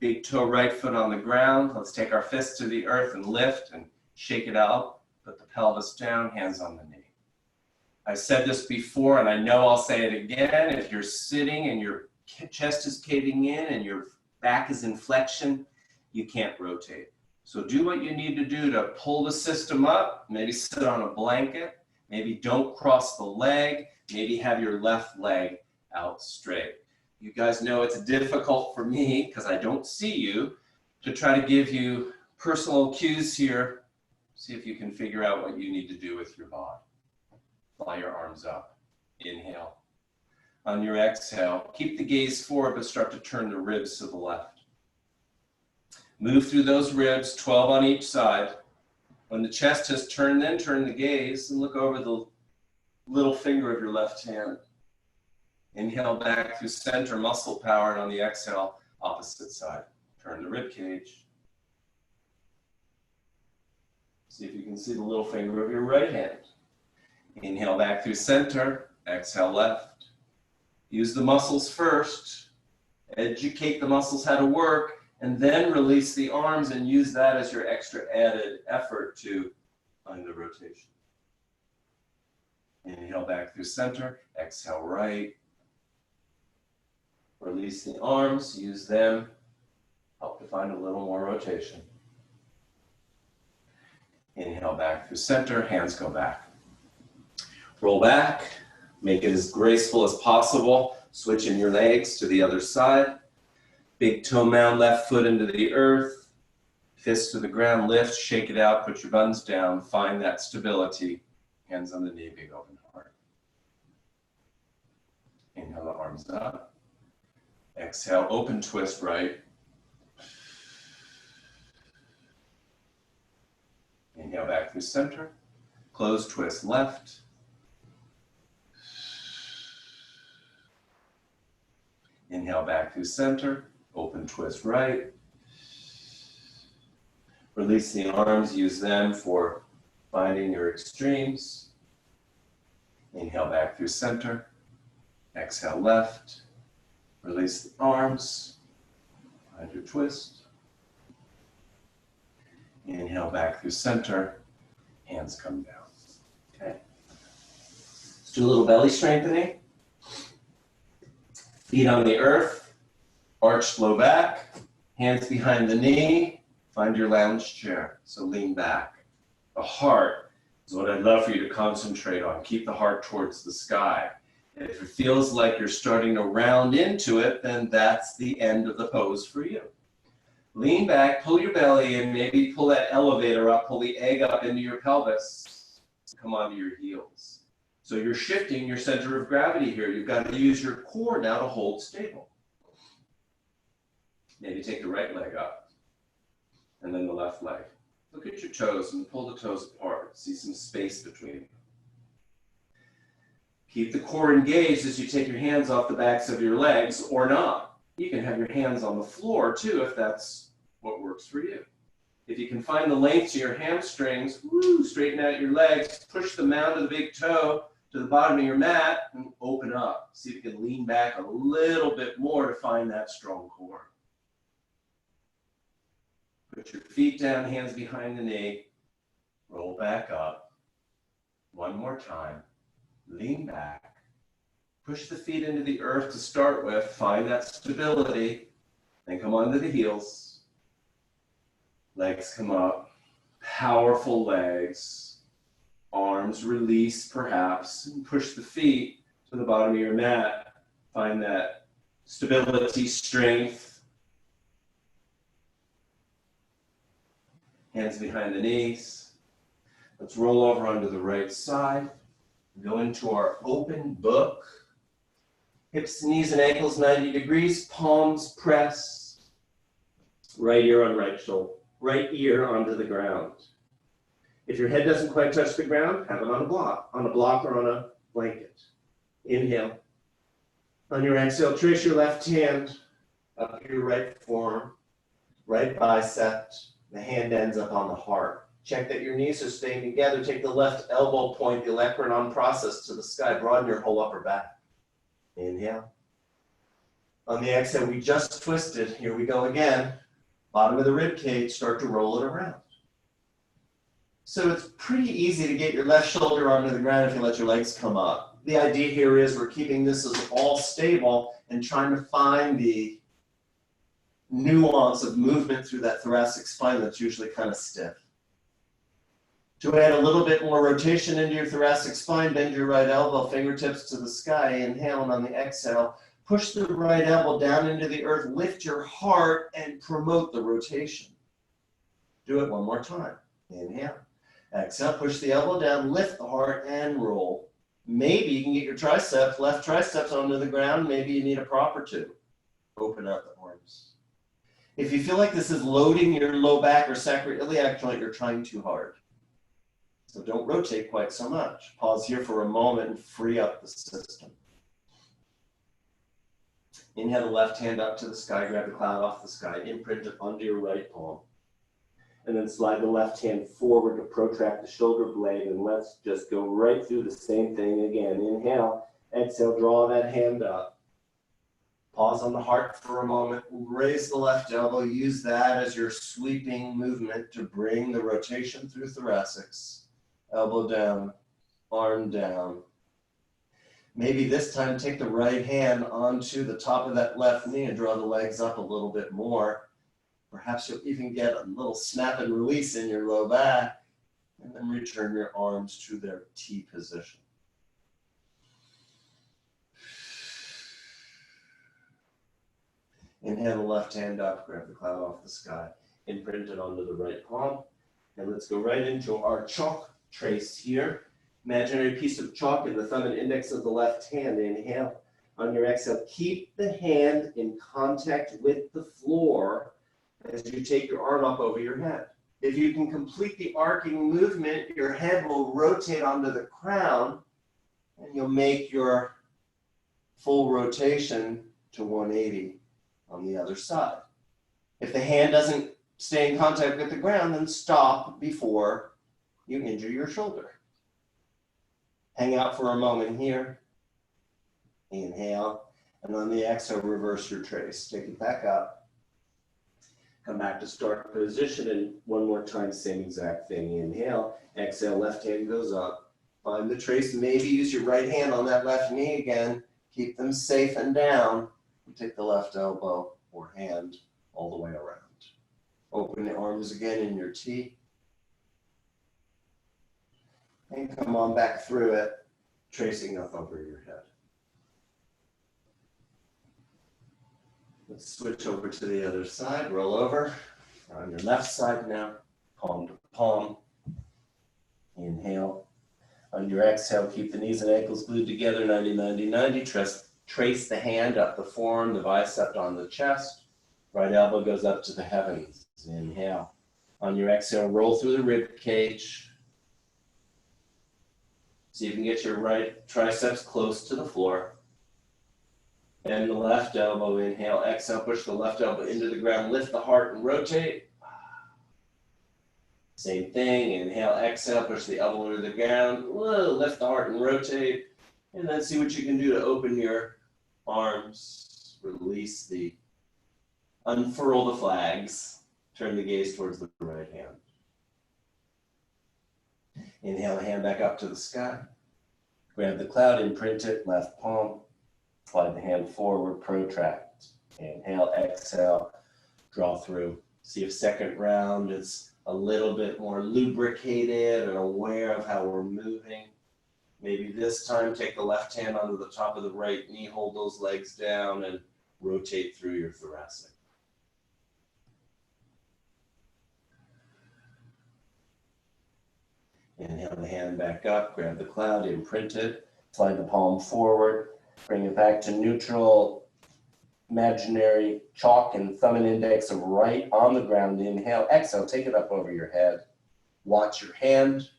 Big toe, right foot on the ground. Let's take our fists to the earth and lift and shake it out. Put the pelvis down, hands on the knee. I said this before, and I know I'll say it again. If you're sitting and your chest is caving in and your back is in flexion, you can't rotate. So do what you need to do to pull the system up. Maybe sit on a blanket. Maybe don't cross the leg. Maybe have your left leg out straight. You guys know it's difficult for me, because I don't see you, to try to give you personal cues here. See if you can figure out what you need to do with your body. Fly your arms up. Inhale. On your exhale, keep the gaze forward, but start to turn the ribs to the left. Move through those ribs, 12 on each side. When the chest has turned, then turn the gaze and look over the little finger of your left hand. Inhale back through center, muscle power, and on the exhale, opposite side. Turn the rib cage. See if you can see the little finger of your right hand. Inhale back through center, exhale left. Use the muscles first. Educate the muscles how to work, and then release the arms and use that as your extra added effort to find the rotation. Inhale back through center, exhale right. Release the arms, use them, help to find a little more rotation. Inhale back through center, hands go back. Roll back, make it as graceful as possible. Switching your legs to the other side. Big toe mound, left foot into the earth. Fist to the ground, lift, shake it out, put your buns down, find that stability. Hands on the knee, big open heart. Inhale the arms up. Exhale, open twist right. Inhale back through center. Close twist left. Inhale back through center. Open twist right. Release the arms, use them for finding your extremes. Inhale back through center. Exhale left. Release the arms. Find your twist. Inhale back through center. Hands come down. Okay. Let's do a little belly strengthening. Feet on the earth. Arched low back. Hands behind the knee. Find your lounge chair. So lean back. The heart is what I'd love for you to concentrate on. Keep the heart towards the sky. If it feels like you're starting to round into it, then that's the end of the pose for you. Lean back, pull your belly in, maybe pull that elevator up, pull the egg up into your pelvis, come onto your heels. So you're shifting your center of gravity here. You've got to use your core now to hold stable. Maybe take the right leg up, and then the left leg. Look at your toes and pull the toes apart. See some space between them. Keep the core engaged as you take your hands off the backs of your legs, or not. You can have your hands on the floor too if that's what works for you. If you can find the length to your hamstrings, straighten out your legs, push the mound of the big toe to the bottom of your mat and open up. See if you can lean back a little bit more to find that strong core. Put your feet down, hands behind the knee, roll back up. One more time. Lean back, push the feet into the earth to start with, find that stability, then come onto the heels. Legs come up, powerful legs, arms release perhaps, and push the feet to the bottom of your mat. Find that stability, strength. Hands behind the knees. Let's roll over onto the right side. Go into our open book. Hips, knees, and ankles 90 degrees. Palms press. Right ear on right shoulder. Right ear onto the ground. If your head doesn't quite touch the ground, have it on a block or on a blanket. Inhale. On your exhale, trace your left hand up your right forearm, right bicep. The hand ends up on the heart. Check that your knees are staying together. Take the left elbow, point the olecranon process to the sky. Broaden your whole upper back. Inhale. On the exhale, we just twisted. Here we go again. Bottom of the rib cage, start to roll it around. So it's pretty easy to get your left shoulder onto the ground if you let your legs come up. The idea here is we're keeping this as all stable and trying to find the nuance of movement through that thoracic spine that's usually kind of stiff. To add a little bit more rotation into your thoracic spine, bend your right elbow, fingertips to the sky. Inhale, and on the exhale, push the right elbow down into the earth, lift your heart, and promote the rotation. Do it one more time. Inhale. Exhale, push the elbow down, lift the heart, and roll. Maybe you can get your triceps, left triceps onto the ground. Maybe you need a prop or two. Open up the arms. If you feel like this is loading your low back or sacroiliac joint, you're trying too hard. So don't rotate quite so much. Pause here for a moment and free up the system. Inhale the left hand up to the sky, grab the cloud off the sky, imprint it onto your right palm. And then slide the left hand forward to protract the shoulder blade, and let's just go right through the same thing again. Inhale, exhale, draw that hand up. Pause on the heart for a moment, raise the left elbow, use that as your sweeping movement to bring the rotation through thoracics. Elbow down, arm down. Maybe this time take the right hand onto the top of that left knee and draw the legs up a little bit more. Perhaps you'll even get a little snap and release in your low back, and then return your arms to their T position. Inhale the left hand up, grab the cloud off the sky, imprint it onto the right palm, and let's go right into our chalk trace here. Imaginary piece of chalk in the thumb and index of the left hand. Inhale. On your exhale, keep the hand in contact with the floor as you take your arm up over your head. If you can complete the arcing movement, your head will rotate onto the crown, and you'll make your full rotation to 180 on the other side. If the hand doesn't stay in contact with the ground, then stop before you injure your shoulder. Hang out for a moment here. Inhale, and on the exhale, reverse your trace. Take it back up. Come back to start position, and one more time, same exact thing. Inhale, exhale, left hand goes up. Find the trace, maybe use your right hand on that left knee again. Keep them safe and down. And take the left elbow or hand all the way around. Open the arms again in your T. And come on back through it, tracing up over your head. Let's switch over to the other side. Roll over. On your left side now, palm to palm. Inhale. On your exhale, keep the knees and ankles glued together, 90-90-90. Trace the hand up the forearm, the bicep on the chest. Right elbow goes up to the heavens. Inhale. On your exhale, roll through the rib cage. So you can get your right triceps close to the floor. Bend the left elbow, inhale, exhale, push the left elbow into the ground, lift the heart and rotate. Same thing, inhale, exhale, push the elbow into the ground, lift the heart and rotate. And then see what you can do to open your arms, unfurl the flags, turn the gaze towards the right hand. Inhale the hand back up to the sky. Grab the cloud, imprint it, left palm. Slide the hand forward, protract. Inhale, exhale, draw through. See if second round is a little bit more lubricated and aware of how we're moving. Maybe this time take the left hand onto the top of the right knee, hold those legs down and rotate through your thoracic. Inhale the hand back up, grab the cloud, imprint it, slide the palm forward, bring it back to neutral, imaginary chalk and thumb and index of right on the ground. Inhale, exhale, take it up over your head. Watch your hand.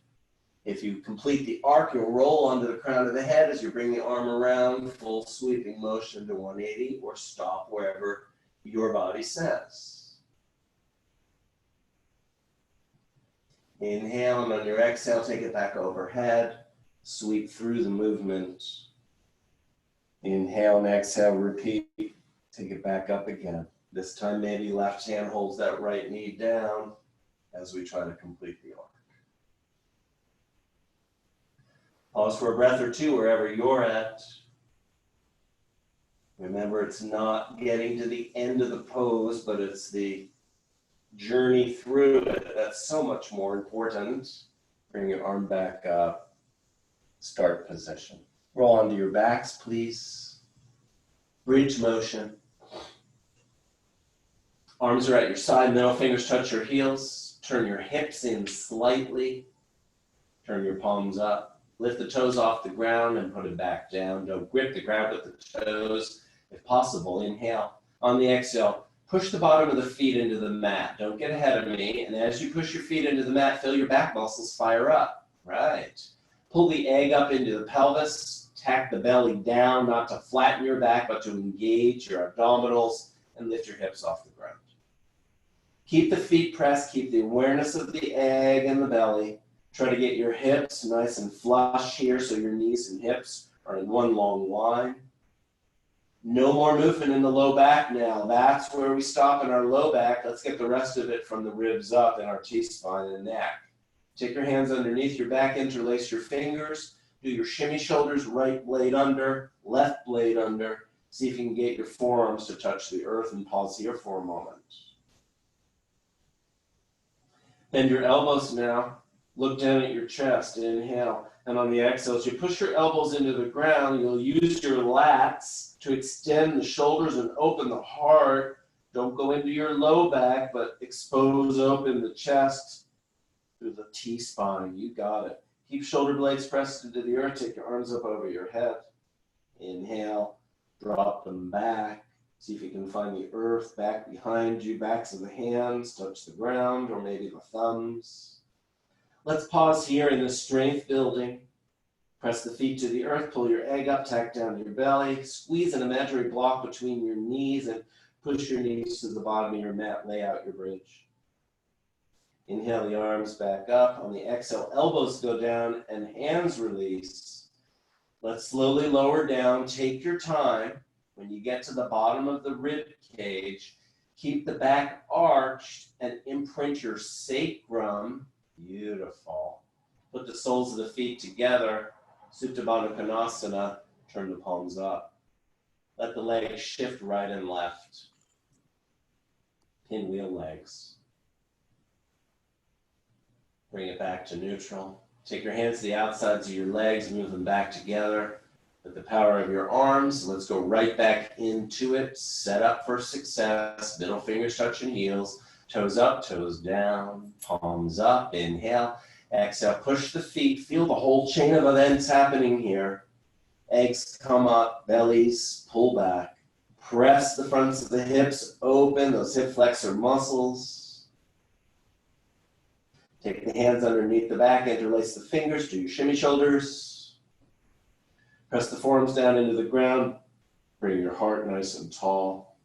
If you complete the arc, you'll roll onto the crown of the head as you bring the arm around, full sweeping motion to 180, or stop wherever your body says. Inhale, and on your exhale, take it back overhead. Sweep through the movement. Inhale and exhale, repeat. Take it back up again. This time, maybe left hand holds that right knee down as we try to complete the arc. Pause for a breath or two wherever you're at. Remember, it's not getting to the end of the pose, but it's the journey through it that's so much more important. Bring your arm back up. Start position. Roll onto your backs, please. Bridge motion. Arms are at your side, middle fingers touch your heels. Turn your hips in slightly. Turn your palms up. Lift the toes off the ground and put it back down. Don't grip the ground with the toes. If possible, inhale. On the exhale, push the bottom of the feet into the mat. Don't get ahead of me. And as you push your feet into the mat, feel your back muscles fire up. Right. Pull the egg up into the pelvis. Tack the belly down, not to flatten your back, but to engage your abdominals and lift your hips off the ground. Keep the feet pressed. Keep the awareness of the egg and the belly. Try to get your hips nice and flush here so your knees and hips are in one long line. No more movement in the low back now. That's where we stop in our low back. Let's get the rest of it from the ribs up in our T-spine and neck. Take your hands underneath your back, interlace your fingers. Do your shimmy shoulders, right blade under, left blade under. See if you can get your forearms to touch the earth and pause here for a moment. Bend your elbows now. Look down at your chest, inhale. And on the exhale, as you push your elbows into the ground, you'll use your lats to extend the shoulders and open the heart. Don't go into your low back, but expose open the chest through the T-spine. You got it. Keep shoulder blades pressed into the earth. Take your arms up over your head. Inhale, drop them back. See if you can find the earth back behind you, backs of the hands, touch the ground, or maybe the thumbs. Let's pause here in the strength building. Press the feet to the earth, pull your egg up, tack down your belly, squeeze an imaginary block between your knees and push your knees to the bottom of your mat, lay out your bridge. Inhale the arms back up. On the exhale, elbows go down and hands release. Let's slowly lower down. Take your time. When you get to the bottom of the rib cage, keep the back arched and imprint your sacrum. Beautiful. Put the soles of the feet together. Sutabana Kanasana. Turn the palms up. Let the legs shift right and left. Pinwheel legs. Bring it back to neutral. Take your hands to the outsides of your legs, move them back together. With the power of your arms, let's go right back into it. Set up for success. Middle fingers touching heels. Toes up, toes down, palms up. Inhale. Exhale, push the feet. Feel the whole chain of events happening here. Eggs come up, bellies pull back. Press the fronts of the hips open, those hip flexor muscles. Take the hands underneath the back, interlace the fingers, do your shimmy shoulders. Press the forearms down into the ground. Bring your heart nice and tall.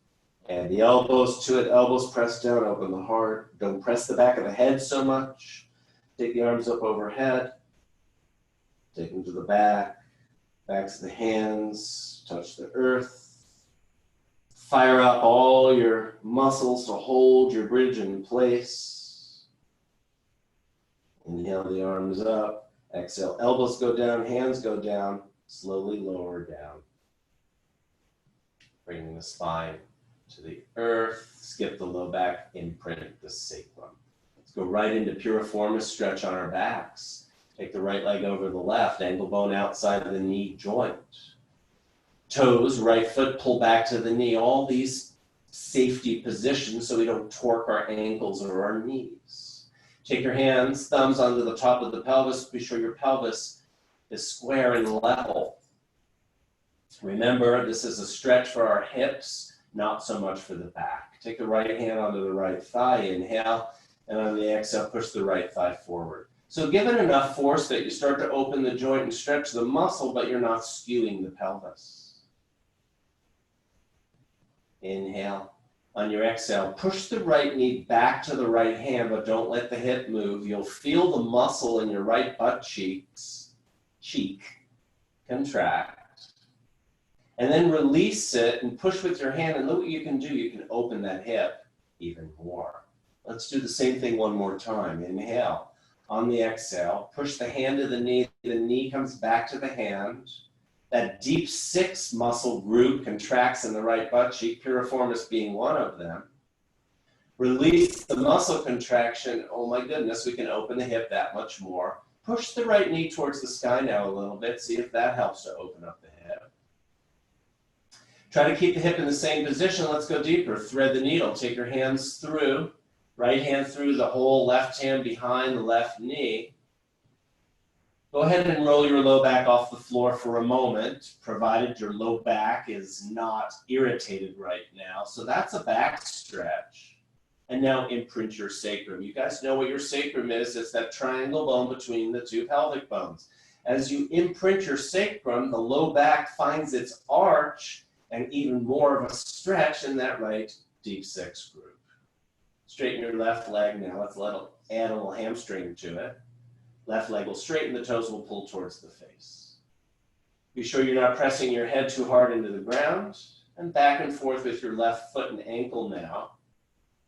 Add the elbows to it, elbows press down, open the heart. Don't press the back of the head so much. Take the arms up overhead. Take them to the back. Backs of the hands, touch the earth. Fire up all your muscles to hold your bridge in place. Inhale the arms up. Exhale, elbows go down, hands go down. Slowly lower down. Bringing the spine to the earth. Skip the low back, imprint the sacrum. Let's go right into Piriformis Stretch on our backs. Take the right leg over the left, ankle bone outside of the knee joint. Toes, right foot, pull back to the knee. All these safety positions so we don't torque our ankles or our knees. Take your hands, thumbs onto the top of the pelvis. Be sure your pelvis is square and level. Remember, this is a stretch for our hips, not so much for the back. Take the right hand onto the right thigh, inhale, and on the exhale, push the right thigh forward. So give it enough force that you start to open the joint and stretch the muscle, but you're not skewing the pelvis. Inhale. On your exhale, push the right knee back to the right hand, but don't let the hip move. You'll feel the muscle in your right butt cheek contract. And then release it and push with your hand, and look what you can do. You can open that hip even more. Let's do the same thing one more time. Inhale. On the exhale, push the hand to the knee comes back to the hand. That deep six muscle group contracts in the right butt cheek, piriformis being one of them. Release the muscle contraction. Oh my goodness, we can open the hip that much more. Push the right knee towards the sky now a little bit. See if that helps to open up the hip. Try to keep the hip in the same position. Let's go deeper. Thread the needle. Take your hands through. Right hand through the whole, left hand behind the left knee. Go ahead and roll your low back off the floor for a moment, provided your low back is not irritated right now. So that's a back stretch. And now imprint your sacrum. You guys know what your sacrum is. It's that triangle bone between the two pelvic bones. As you imprint your sacrum, the low back finds its arch and even more of a stretch in that right deep six group. Straighten your left leg now. Let's add a little hamstring to it. Left leg will straighten, the toes will pull towards the face. Be sure you're not pressing your head too hard into the ground. And back and forth with your left foot and ankle now.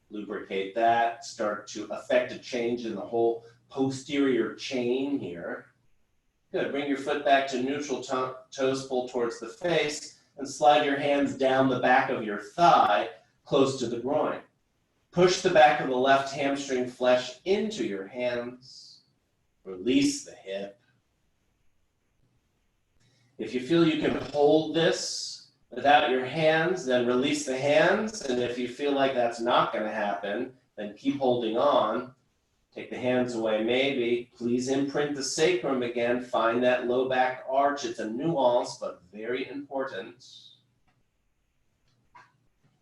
Lubricate that. Start to affect a change in the whole posterior chain here. Good. Bring your foot back to neutral, toes pull towards the face, and slide your hands down the back of your thigh, close to the groin. Push the back of the left hamstring flesh into your hands. Release the hip. If you feel you can hold this without your hands, then release the hands. And if you feel like that's not going to happen, then keep holding on. Take the hands away maybe. Please imprint the sacrum again. Find that low back arch. It's a nuance, but very important.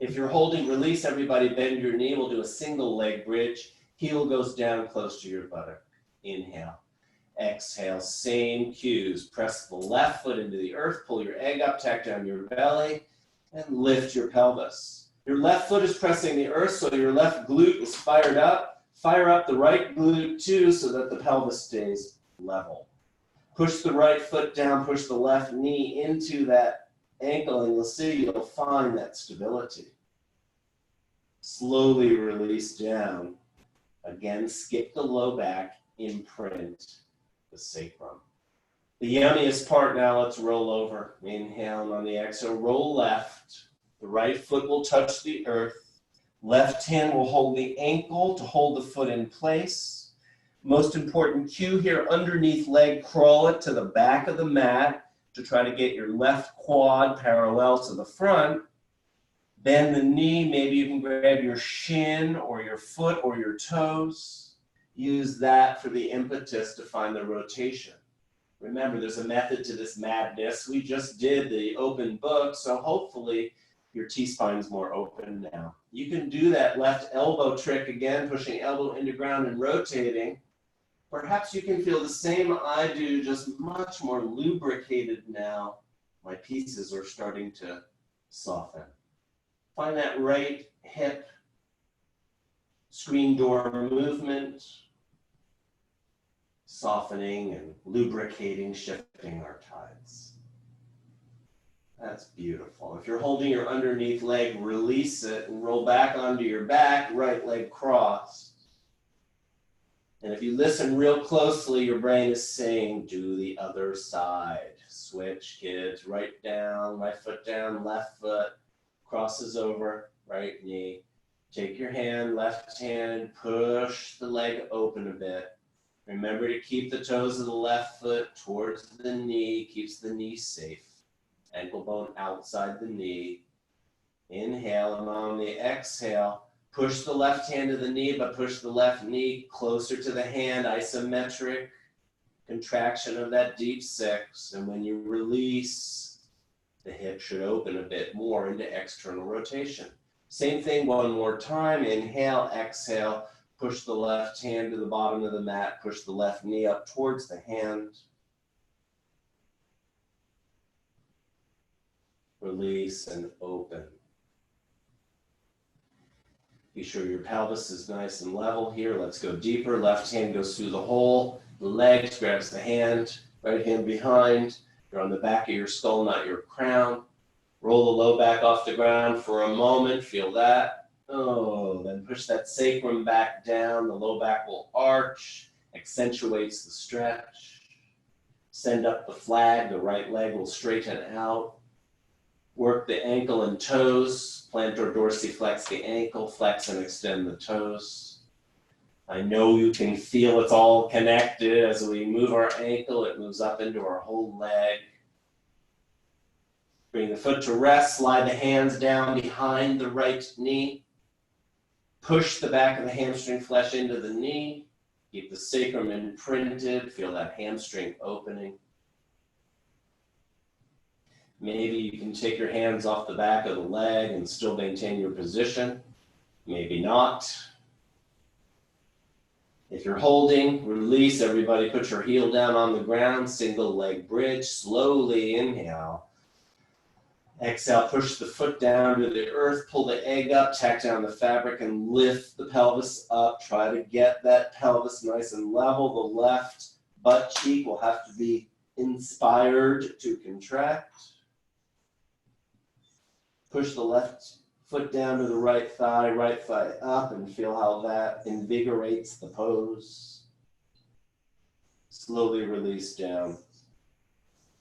If you're holding release, everybody bend your knee. We'll do a single leg bridge. Heel goes down close to your buttock. Inhale. Exhale. Same cues. Press the left foot into the earth. Pull your egg up. Tack down your belly. And lift your pelvis. Your left foot is pressing the earth, so your left glute is fired up. Fire up the right glute too, so that the pelvis stays level. Push the right foot down. Push the left knee into that ankle, and you'll see you'll find that stability. Slowly release down. Again, skip the low back. Imprint the sacrum. The yummiest part now, let's roll over. Inhale, and on the exhale, roll left. The right foot will touch the earth. Left hand will hold the ankle to hold the foot in place. Most important cue here, underneath leg, crawl it to the back of the mat to try to get your left quad parallel to the front. Bend the knee, maybe you can grab your shin or your foot or your toes. Use that for the impetus to find the rotation. Remember, there's a method to this madness. We just did the open book, so hopefully your T-spine's more open now. You can do that left elbow trick again, pushing elbow into ground and rotating. Perhaps you can feel the same I do, just much more lubricated now. My pieces are starting to soften. Find that right hip, screen door movement, softening and lubricating, shifting our tides. That's beautiful. If you're holding your underneath leg, release it and roll back onto your back, right leg crossed. And if you listen real closely, your brain is saying, do the other side. Switch, kids, right foot down, left foot, crosses over, right knee. Take your hand, left hand, push the leg open a bit. Remember to keep the toes of the left foot towards the knee, keeps the knee safe. Ankle bone outside the knee. Inhale, and on the exhale, push the left hand to the knee, but push the left knee closer to the hand, isometric contraction of that deep six. And when you release, the hip should open a bit more into external rotation. Same thing one more time. Inhale, exhale. Push the left hand to the bottom of the mat. Push the left knee up towards the hand. Release and open. Be sure your pelvis is nice and level here. Let's go deeper. Left hand goes through the hole. The leg grabs the hand. Right hand behind. You're on the back of your skull, not your crown. Roll the low back off the ground for a moment. Feel that. Oh, then push that sacrum back down. The low back will arch, accentuates the stretch. Send up the flag. The right leg will straighten out. Work the ankle and toes. Plantar dorsiflex the ankle. Flex and extend the toes. I know you can feel it's all connected. As we move our ankle, it moves up into our whole leg. Bring the foot to rest. Slide the hands down behind the right knee. Push the back of the hamstring flesh into the knee. Keep the sacrum imprinted. Feel that hamstring opening. Maybe you can take your hands off the back of the leg and still maintain your position. Maybe not. If you're holding, release. Everybody put your heel down on the ground. Single leg bridge. Slowly inhale. Exhale, push the foot down to the earth. Pull the egg up. Tack down the fabric and lift the pelvis up. Try to get that pelvis nice and level. The left butt cheek will have to be inspired to contract. Push the left foot down to the right thigh up, and feel how that invigorates the pose. Slowly release down.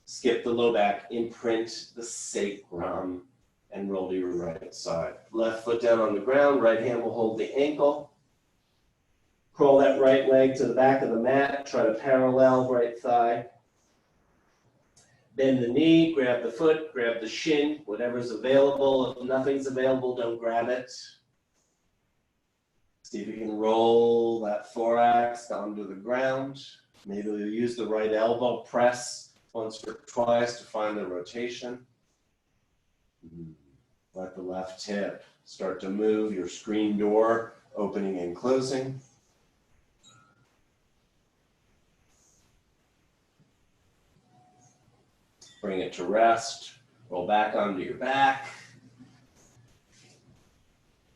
Skip the low back, imprint the sacrum, and roll to your right side. Left foot down on the ground, right hand will hold the ankle. Crawl that right leg to the back of the mat, try to parallel right thigh. Bend the knee, grab the foot, grab the shin, whatever's available. If nothing's available, don't grab it. See if you can roll that thorax down to the ground. Maybe you'll use the right elbow, press once or twice to find the rotation. Let the left hip start to move, your screen door opening and closing. Bring it to rest. Roll back onto your back.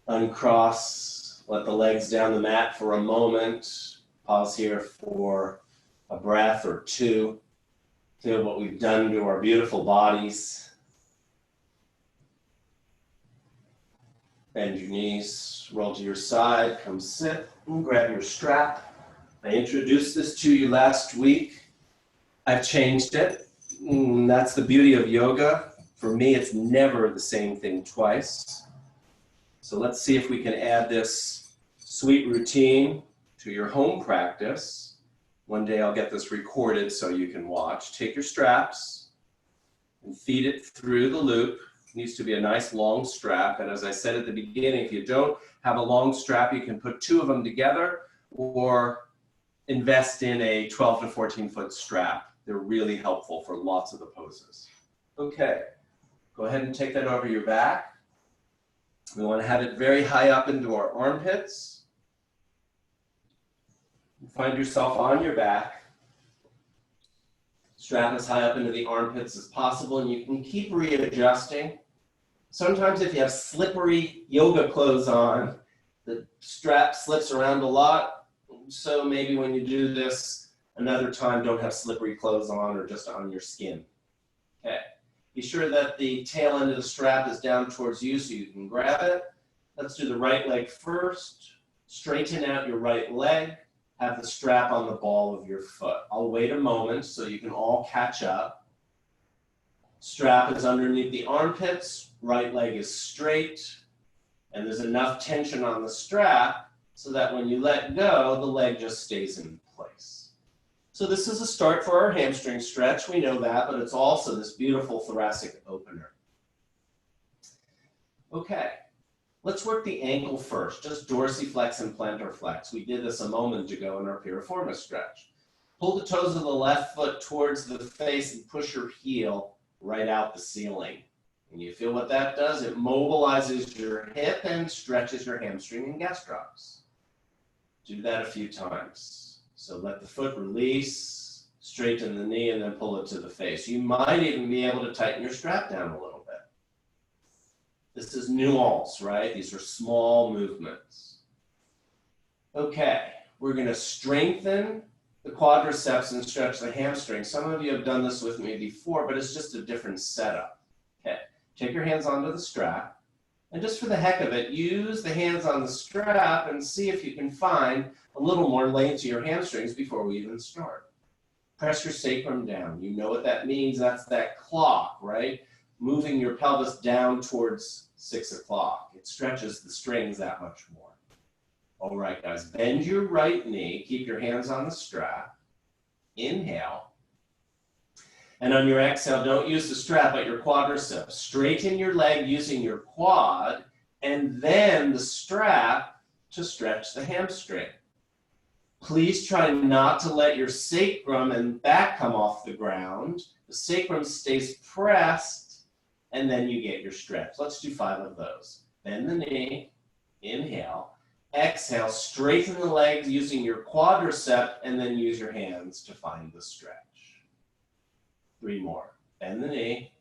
Uncross. Let the legs down the mat for a moment. Pause here for a breath or two. Feel what we've done to our beautiful bodies. Bend your knees. Roll to your side. Come sit and grab your strap. I introduced this to you last week. I've changed it. That's the beauty of yoga. For me, it's never the same thing twice. So let's see if we can add this sweet routine to your home practice. One day I'll get this recorded so you can watch. Take your straps and feed it through the loop. It needs to be a nice long strap. And as I said at the beginning, if you don't have a long strap, you can put two of them together or invest in a 12 to 14 foot strap. They're really helpful for lots of the poses. Okay, go ahead and take that over your back. We want to have it very high up into our armpits. Find yourself on your back. Strap as high up into the armpits as possible, and you can keep readjusting. Sometimes if you have slippery yoga clothes on, the strap slips around a lot. So maybe when you do this, another time, don't have slippery clothes on or just on your skin. Okay. Be sure that the tail end of the strap is down towards you so you can grab it. Let's do the right leg first. Straighten out your right leg. Have the strap on the ball of your foot. I'll wait a moment so you can all catch up. Strap is underneath the armpits. Right leg is straight. And there's enough tension on the strap so that when you let go, the leg just stays in place. So this is a start for our hamstring stretch. We know that, but it's also this beautiful thoracic opener. Okay, let's work the ankle first. Just dorsiflex and plantar flex. We did this a moment ago in our piriformis stretch. Pull the toes of the left foot towards the face and push your heel right out the ceiling. And you feel what that does? It mobilizes your hip and stretches your hamstring and gastrocs. Do that a few times. So let the foot release, straighten the knee, and then pull it to the face. You might even be able to tighten your strap down a little bit. This is nuance, right? These are small movements. Okay, we're going to strengthen the quadriceps and stretch the hamstring. Some of you have done this with me before, but it's just a different setup. Okay, take your hands onto the strap. And just for the heck of it, use the hands on the strap and see if you can find a little more length to your hamstrings before we even start. Press your sacrum down. You know what that means. That's that clock, right? Moving your pelvis down towards 6 o'clock. It stretches the strings that much more. All right, guys, bend your right knee. Keep your hands on the strap. Inhale. And on your exhale, don't use the strap, but your quadriceps. Straighten your leg using your quad, and then the strap to stretch the hamstring. Please try not to let your sacrum and back come off the ground. The sacrum stays pressed, and then you get your stretch. Let's do 5 of those. Bend the knee, inhale. Exhale, straighten the legs using your quadriceps, and then use your hands to find the stretch. 3 more. Bend the knee,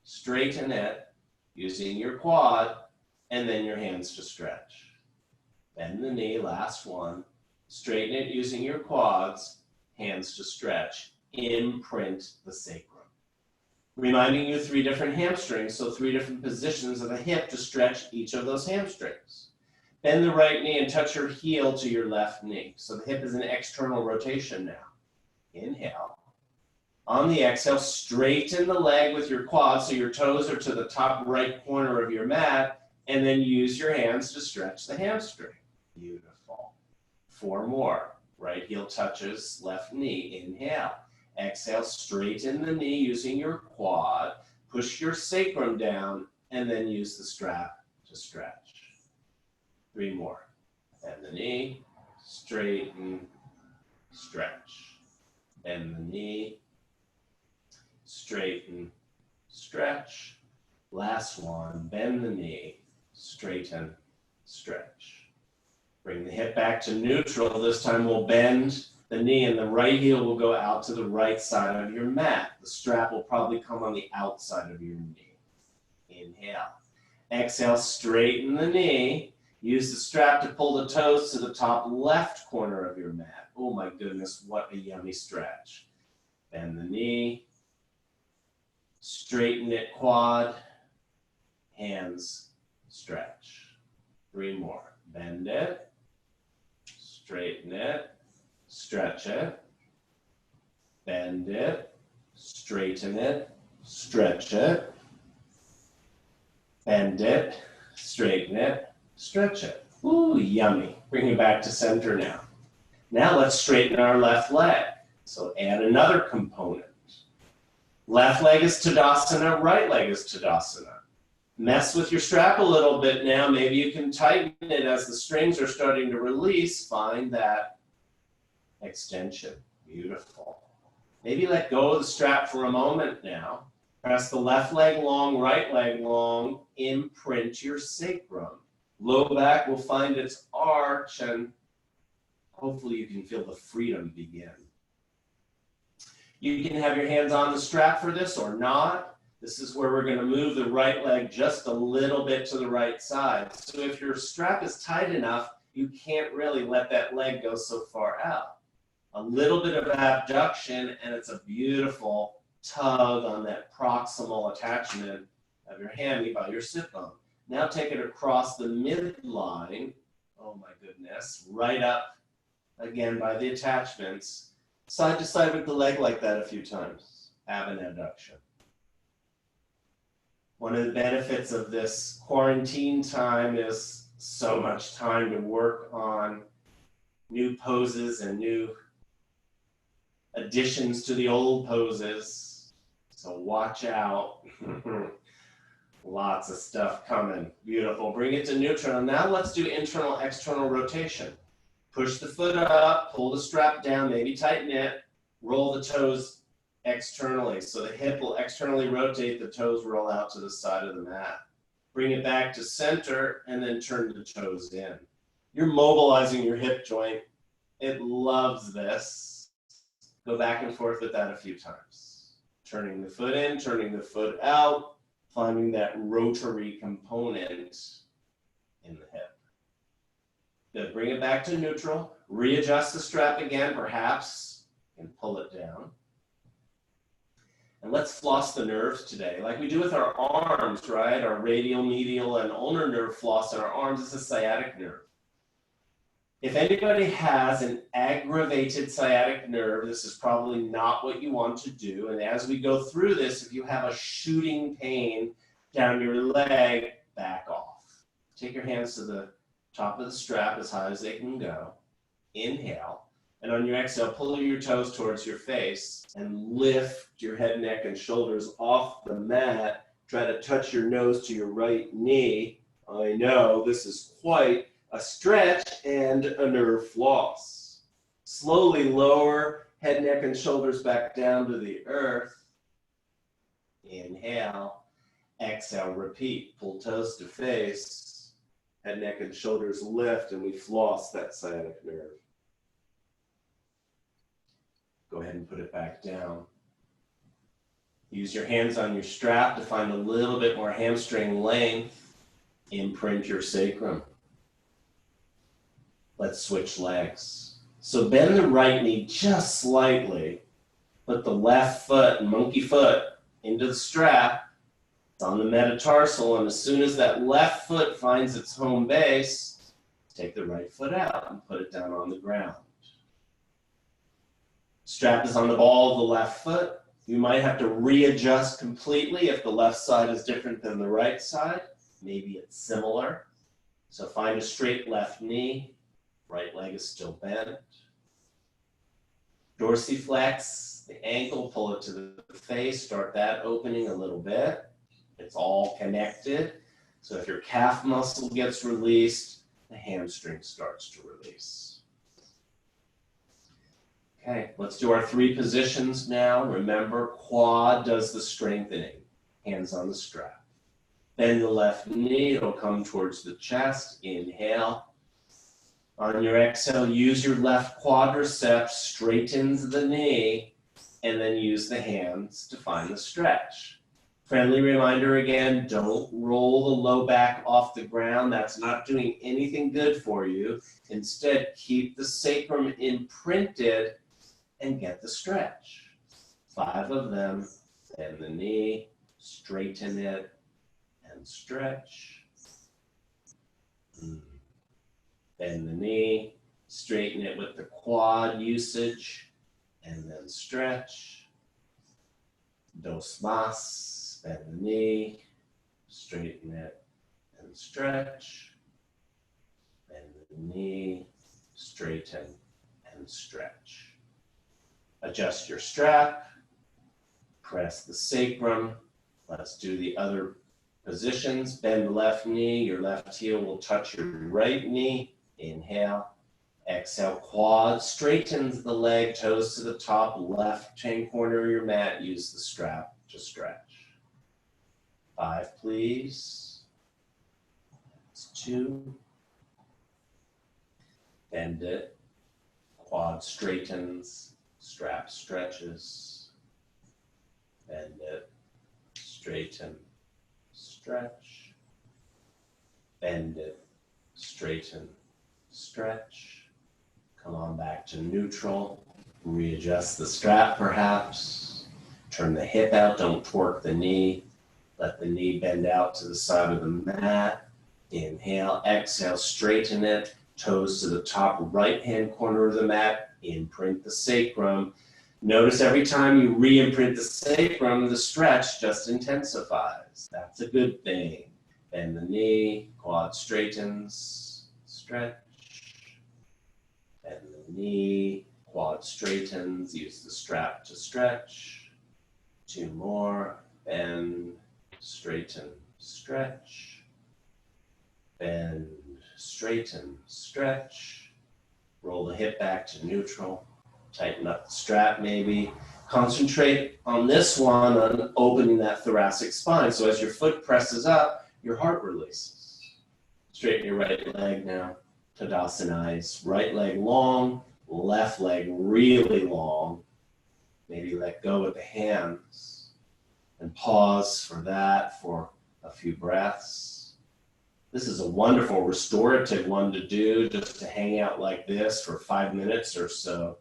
straighten it using your quad, and then your hands to stretch. Bend the knee, last one. Straighten it using your quads, hands to stretch. Imprint the sacrum. Reminding you 3 different hamstrings, so 3 different positions of the hip to stretch each of those hamstrings. Bend the right knee and touch your heel to your left knee. So the hip is an external rotation now. Inhale. On the exhale, straighten the leg with your quads so your toes are to the top right corner of your mat, and then use your hands to stretch the hamstring. Beautiful. 4 more. Right heel touches left knee. Inhale. Exhale, straighten the knee using your quad. Push your sacrum down, and then use the strap to stretch. 3 more. Bend the knee, straighten, stretch. Bend the knee, straighten, stretch. Last one, bend the knee, straighten, stretch. Bring the hip back to neutral. This time we'll bend the knee and the right heel will go out to the right side of your mat. The strap will probably come on the outside of your knee. Inhale. Exhale, straighten the knee. Use the strap to pull the toes to the top left corner of your mat. Oh my goodness, what a yummy stretch. Bend the knee. Straighten it, quad. Hands, stretch. 3 more. Bend it. Straighten it. Stretch it. Bend it. Straighten it. Stretch it. Bend it. Straighten it. Stretch it. Ooh, yummy. Bring it back to center now. Now let's straighten our left leg. So add another component. Left leg is Tadasana, right leg is Tadasana. Mess with your strap a little bit now. Maybe you can tighten it as the strings are starting to release. Find that extension. Beautiful. Maybe let go of the strap for a moment now. Press the left leg long, right leg long. Imprint your sacrum. Low back will find its arch, and hopefully you can feel the freedom begin. You can have your hands on the strap for this or not. This is where we're going to move the right leg just a little bit to the right side. So if your strap is tight enough, you can't really let that leg go so far out. A little bit of abduction, and it's a beautiful tug on that proximal attachment of your hammy by your sit bone. Now take it across the midline, oh my goodness, right up again by the attachments, side to side with the leg like that a few times. Have an abduction. One of the benefits of this quarantine time is so much time to work on new poses and new additions to the old poses. So watch out. Lots of stuff coming. Beautiful. Bring it to neutral. Now let's do internal, external rotation. Push the foot up, pull the strap down, maybe tighten it. Roll the toes externally. So the hip will externally rotate, the toes roll out to the side of the mat. Bring it back to center and then turn the toes in. You're mobilizing your hip joint. It loves this. Go back and forth with that a few times. Turning the foot in, turning the foot out. Finding that rotary component in the hip. Good. Bring it back to neutral. Readjust the strap again, perhaps, and pull it down. And let's floss the nerves today, like we do with our arms, right? Our radial, medial, and ulnar nerve floss in our arms is a sciatic nerve. If anybody has an aggravated sciatic nerve, this is probably not what you want to do. And as we go through this, if you have a shooting pain down your leg, back off. Take your hands to the top of the strap as high as they can go. Inhale. And on your exhale, pull your toes towards your face and lift your head, neck, and shoulders off the mat. Try to touch your nose to your right knee. I know this is quite a stretch and a nerve floss. Slowly lower head, neck, and shoulders back down to the earth. Inhale. Exhale, repeat. Pull toes to face. Head, neck, and shoulders lift, and we floss that sciatic nerve. Go ahead and put it back down. Use your hands on your strap to find a little bit more hamstring length. Imprint your sacrum. Let's switch legs. So bend the right knee just slightly. Put the left foot, monkey foot, into the strap. It's on the metatarsal, and as soon as that left foot finds its home base, take the right foot out and put it down on the ground. Strap is on the ball of the left foot. You might have to readjust completely if the left side is different than the right side. Maybe it's similar. So find a straight left knee. Right leg is still bent. Dorsiflex the ankle, pull it to the face. Start that opening a little bit. It's all connected. So if your calf muscle gets released, the hamstring starts to release. Okay, let's do our 3 positions now. Remember, quad does the strengthening. Hands on the strap. Bend the left knee, it'll come towards the chest. Inhale. On your exhale, use your left quadriceps, straightens the knee, and then use the hands to find the stretch. Friendly reminder again, don't roll the low back off the ground. That's not doing anything good for you. Instead, keep the sacrum imprinted and get the stretch. 5 of them. Bend the knee, straighten it, and stretch. Bend the knee, straighten it with the quad usage, and then stretch. Dos más. Bend the knee, straighten it, and stretch. Bend the knee, straighten, and stretch. Adjust your strap, press the sacrum. Let's do the other positions. Bend the left knee, your left heel will touch your right knee. Inhale, exhale, quad straightens the leg, toes to the top, left-hand corner of your mat. Use the strap to stretch. 5, please. That's 2. Bend it, quad straightens. Strap stretches, bend it, straighten, stretch, bend it, straighten, stretch. Come on back to neutral, readjust the strap perhaps, turn the hip out, don't torque the knee, let the knee bend out to the side of the mat. Inhale, exhale, straighten it, toes to the top right-hand corner of the mat. Imprint the sacrum. Notice every time you re-imprint the sacrum, the stretch just intensifies. That's a good thing. Bend the knee, quad straightens, stretch. Bend the knee, quad straightens, use the strap to stretch. 2 more. Bend, straighten, stretch. Bend, straighten, stretch. Roll the hip back to neutral. Tighten up the strap maybe. Concentrate on this one, on opening that thoracic spine. So as your foot presses up, your heart releases. Straighten your right leg now. Tadasana. Right leg long, left leg really long. Maybe let go with the hands. And pause for that for a few breaths. This is a wonderful restorative one to do, just to hang out like this for 5 minutes or so.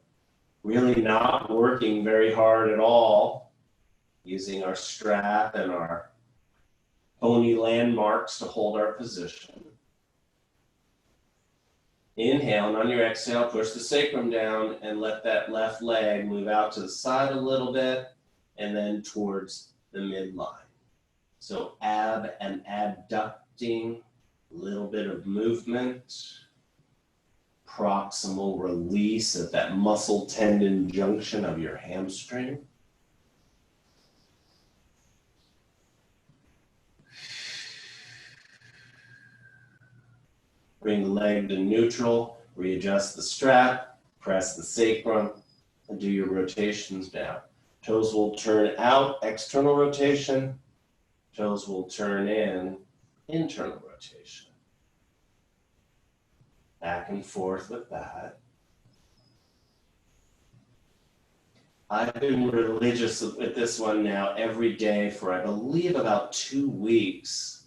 Really not working very hard at all. Using our strap and our bony landmarks to hold our position. Inhale, and on your exhale, push the sacrum down and let that left leg move out to the side a little bit and then towards the midline. So ab and abducting. Little bit of movement, proximal release at that muscle tendon junction of your hamstring. Bring the leg to neutral, readjust the strap, Press the sacrum and do your rotations now. Toes will turn out, external rotation. Toes will turn in, internal rotation. Back and forth with that. I've been religious with this one now every day for, I believe, about 2 weeks.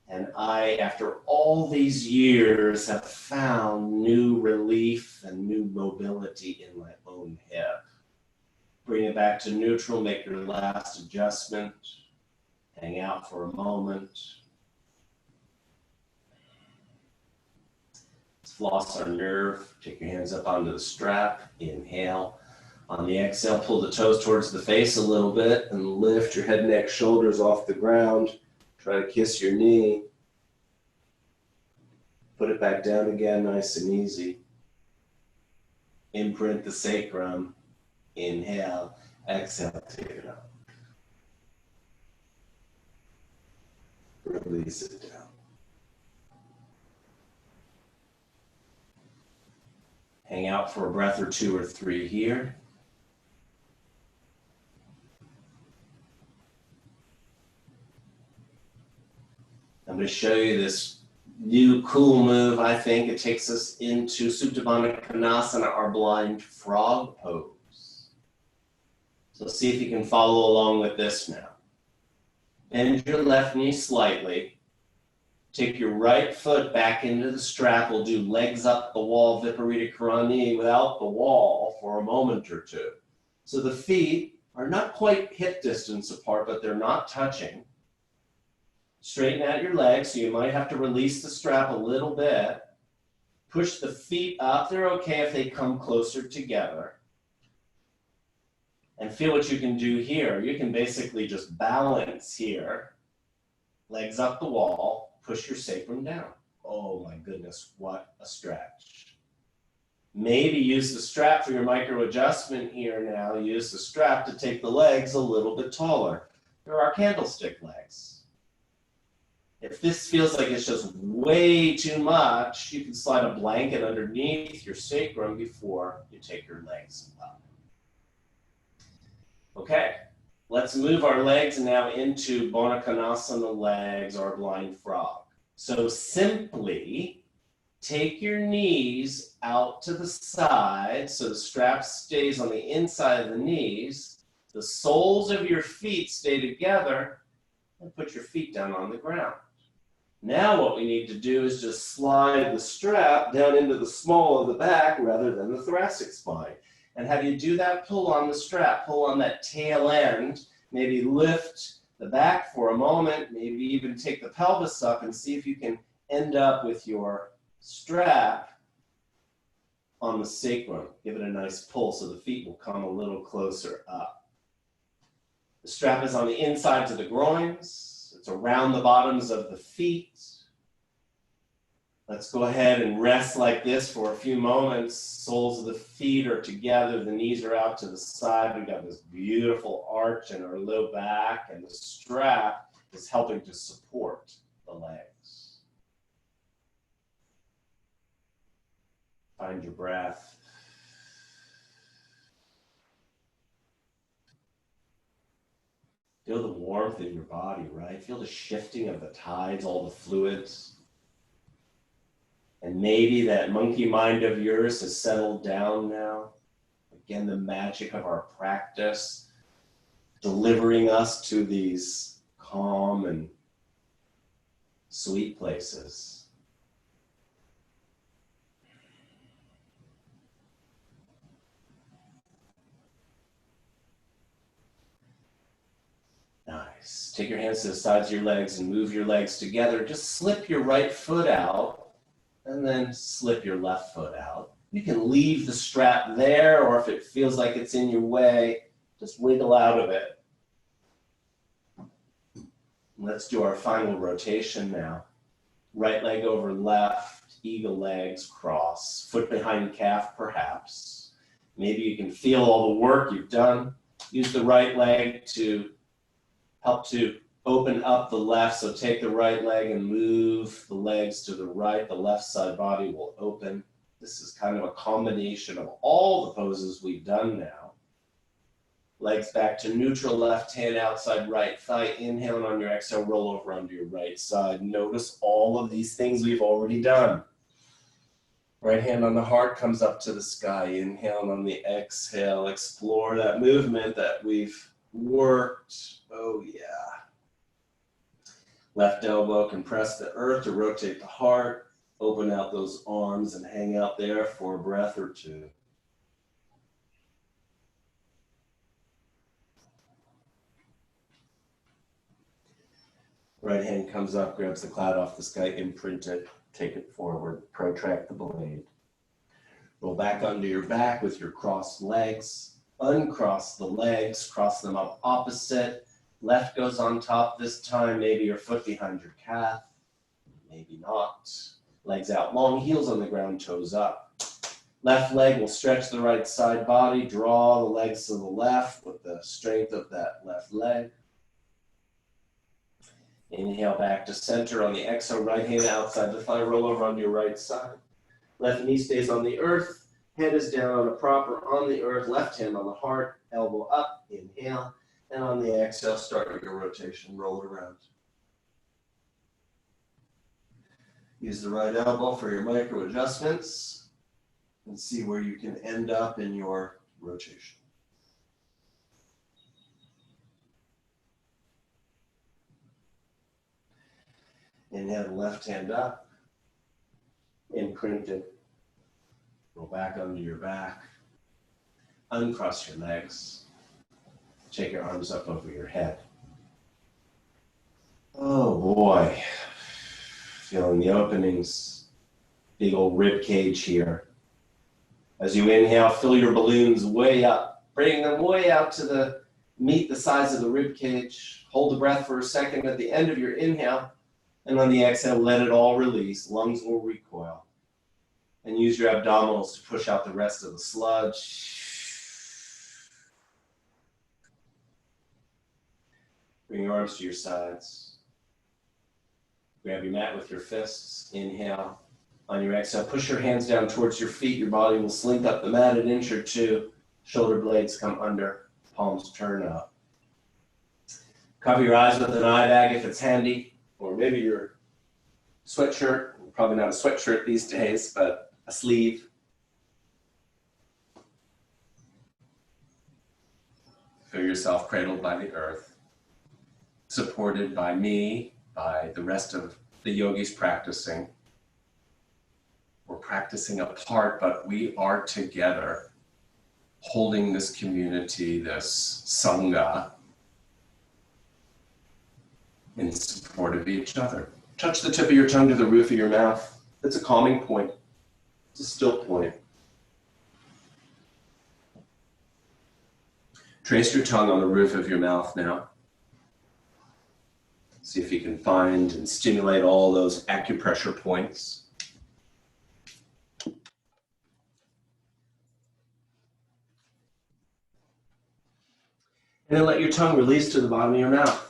And I, after all these years, have found new relief and new mobility in my own hip. Bring it back to neutral, make your last adjustment. Hang out for a moment. Let's floss our nerve. Take your hands up onto the strap. Inhale. On the exhale, pull the toes towards the face a little bit and lift your head, neck, shoulders off the ground. Try to kiss your knee. Put it back down again, nice and easy. Imprint the sacrum. Inhale. Exhale, take it out. Release it down. Hang out for a breath or 2 or 3 here. I'm going to show you this new cool move, I think. It takes us into Sutabana Kanasana, our blind frog pose. So see if you can follow along with this now. Bend your left knee slightly. Take your right foot back into the strap. We'll do legs up the wall, Viparita Karani, without the wall for a moment or 2. So the feet are not quite hip distance apart, but they're not touching. Straighten out your legs, so you might have to release the strap a little bit. Push the feet up. They're okay if they come closer together. And feel what you can do here. You can basically just balance here. Legs up the wall. Push your sacrum down. Oh my goodness, what a stretch. Maybe use the strap for your micro adjustment here now. Use the strap to take the legs a little bit taller. There are candlestick legs. If this feels like it's just way too much, you can slide a blanket underneath your sacrum before you take your legs up. Okay, let's move our legs now into Baddha Konasana legs or blind frog. So simply take your knees out to the side so the strap stays on the inside of the knees. The soles of your feet stay together, and put your feet down on the ground. Now what we need to do is just slide the strap down into the small of the back rather than the thoracic spine. And have you do that, pull on the strap, pull on that tail end, maybe lift the back for a moment, maybe even take the pelvis up and see if you can end up with your strap on the sacrum. Give it a nice pull so the feet will come a little closer up. The strap is on the insides of the groins. It's around the bottoms of the feet. Let's go ahead and rest like this for a few moments. Soles of the feet are together. The knees are out to the side. We've got this beautiful arch in our low back, and the strap is helping to support the legs. Find your breath. Feel the warmth in your body, right? Feel the shifting of the tides, all the fluids. And maybe that monkey mind of yours has settled down now. Again, the magic of our practice, delivering us to these calm and sweet places. Nice. Take your hands to the sides of your legs and move your legs together. Just slip your right foot out and then slip your left foot out. You can leave the strap there, or if it feels like it's in your way, just wiggle out of it. Let's do our final rotation now. Right leg over left, eagle legs, cross. Foot behind calf, perhaps. Maybe you can feel all the work you've done. Use the right leg to help to open up the left. So take the right leg and move the legs to the right. The left side body will open. This is kind of a combination of all the poses we've done now. Legs back to neutral, left hand outside right thigh. Inhale, and on your exhale, roll over onto your right side. Notice all of these things we've already done. Right hand on the heart comes up to the sky. Inhale, and on the exhale, explore that movement that we've worked. Oh yeah. Left elbow can press the earth to rotate the heart. Open out those arms and hang out there for a breath or two. Right hand comes up, grabs the cloud off the sky, imprint it, take it forward, protract the blade. Roll back onto your back with your crossed legs. Uncross the legs, cross them up opposite. Left goes on top this time, maybe your foot behind your calf, maybe not. Legs out long, heels on the ground, toes up. Left leg will stretch the right side body, draw the legs to the left with the strength of that left leg. Inhale back to center on the exhale, right hand outside the thigh, roll over on your right side. Left knee stays on the earth, head is down on a proper on the earth, left hand on the heart, elbow up, inhale, and on the exhale, start your rotation, roll it around. Use the right elbow for your micro adjustments and see where you can end up in your rotation. Inhale the left hand up, imprint it, roll back onto your back, uncross your legs, take your arms up over your head. Oh boy, feeling the openings, big old rib cage here. As you inhale, fill your balloons way up, bring them way out to meet the size of the rib cage. Hold the breath for a second at the end of your inhale. And on the exhale, let it all release. Lungs will recoil. And use your abdominals to push out the rest of the sludge. Bring your arms to your sides. Grab your mat with your fists. Inhale. On your exhale, push your hands down towards your feet. Your body will slink up the mat an inch or two. Shoulder blades come under. Palms turn up. Cover your eyes with an eye bag if it's handy. Or maybe your sweatshirt, probably not a sweatshirt these days, but a sleeve. Feel yourself cradled by the earth, supported by me, by the rest of the yogis practicing. We're practicing apart, but we are together, holding this community, this sangha, in support of each other. Touch the tip of your tongue to the roof of your mouth. It's a calming point. It's a still point. Trace your tongue on the roof of your mouth now. See if you can find and stimulate all those acupressure points. And then let your tongue release to the bottom of your mouth.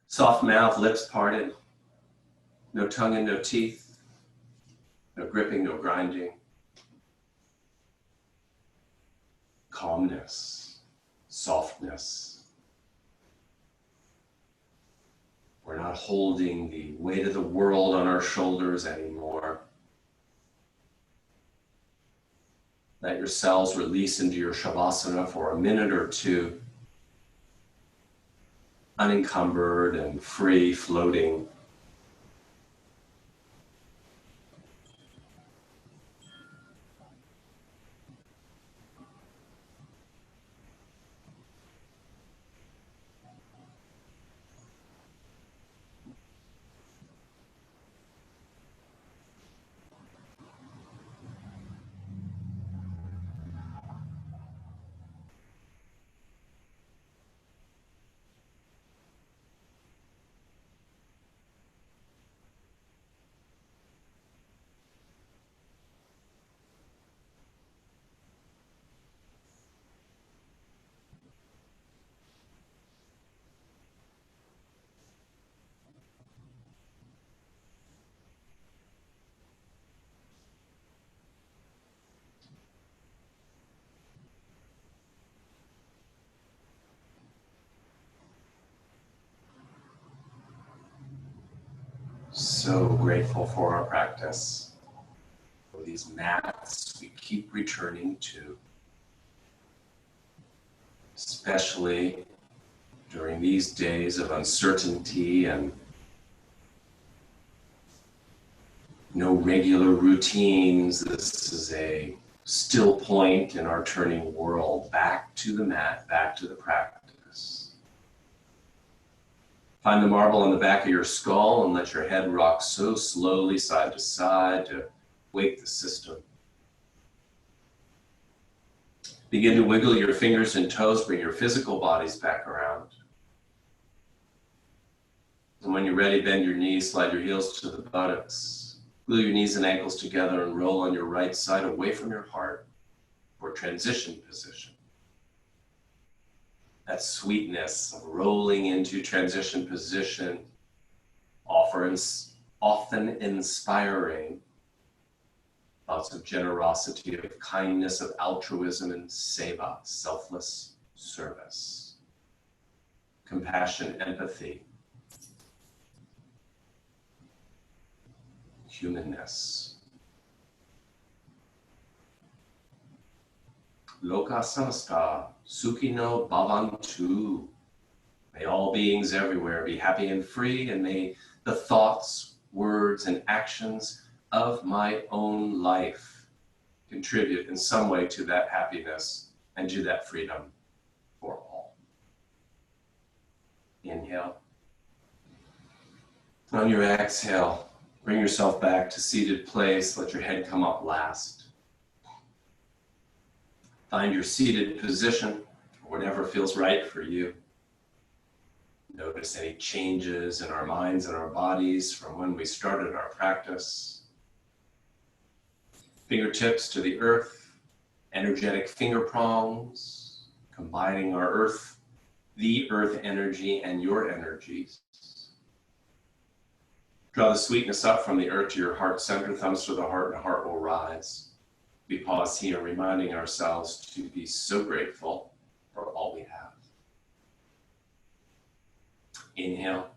Soft mouth, lips parted. No tongue and no teeth. No gripping, no grinding. Calmness, softness. We're not holding the weight of the world on our shoulders anymore. Let your cells release into your shavasana for a minute or two, unencumbered and free, floating. So grateful for our practice, for these mats we keep returning to, especially during these days of uncertainty and no regular routines. This is a still point in our turning world back to the mat, back to the practice. Find the marble on the back of your skull and let your head rock so slowly side to side to wake the system. Begin to wiggle your fingers and toes, bring your physical bodies back around. And when you're ready, bend your knees, slide your heels to the buttocks. Glue your knees and ankles together and roll on your right side away from your heart for transition position. That sweetness of rolling into transition position, often inspiring thoughts of generosity, of kindness, of altruism, and seva, selfless service, compassion, empathy, humanness. Loka samasta, sukhino bhavantu. May all beings everywhere be happy and free, and may the thoughts, words, and actions of my own life contribute in some way to that happiness and to that freedom for all. Inhale. On your exhale, bring yourself back to seated place. Let your head come up last. Find your seated position, or whatever feels right for you. Notice any changes in our minds and our bodies from when we started our practice. Fingertips to the earth, energetic finger prongs, combining our earth, the earth energy and your energies. Draw the sweetness up from the earth to your heart center, thumbs to the heart, and heart will rise. We pause here, reminding ourselves to be so grateful for all we have. Inhale.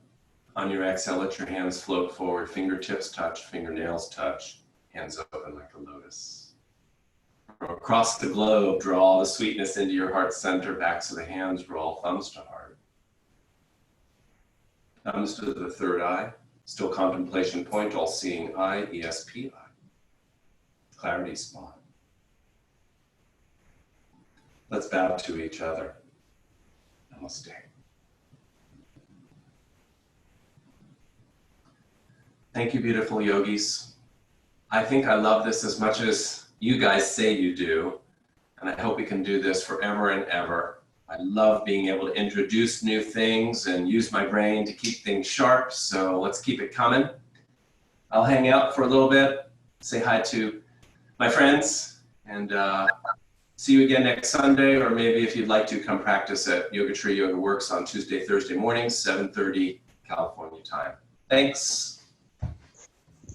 On your exhale, let your hands float forward, fingertips touch, fingernails touch, hands open like a lotus. From across the globe, draw the sweetness into your heart center, backs of the hands roll, thumbs to heart. Thumbs to the third eye, still contemplation point, all-seeing eye, ESP eye. Clarity spot. Let's bow to each other. Namaste. Thank you, beautiful yogis. I think I love this as much as you guys say you do, and I hope we can do this forever and ever. I love being able to introduce new things and use my brain to keep things sharp, so let's keep it coming. I'll hang out for a little bit, say hi to my friends, and see you again next Sunday, or maybe if you'd like to, come practice at Yoga Tree Yoga Works on Tuesday, Thursday mornings, 7:30 California time. Thanks.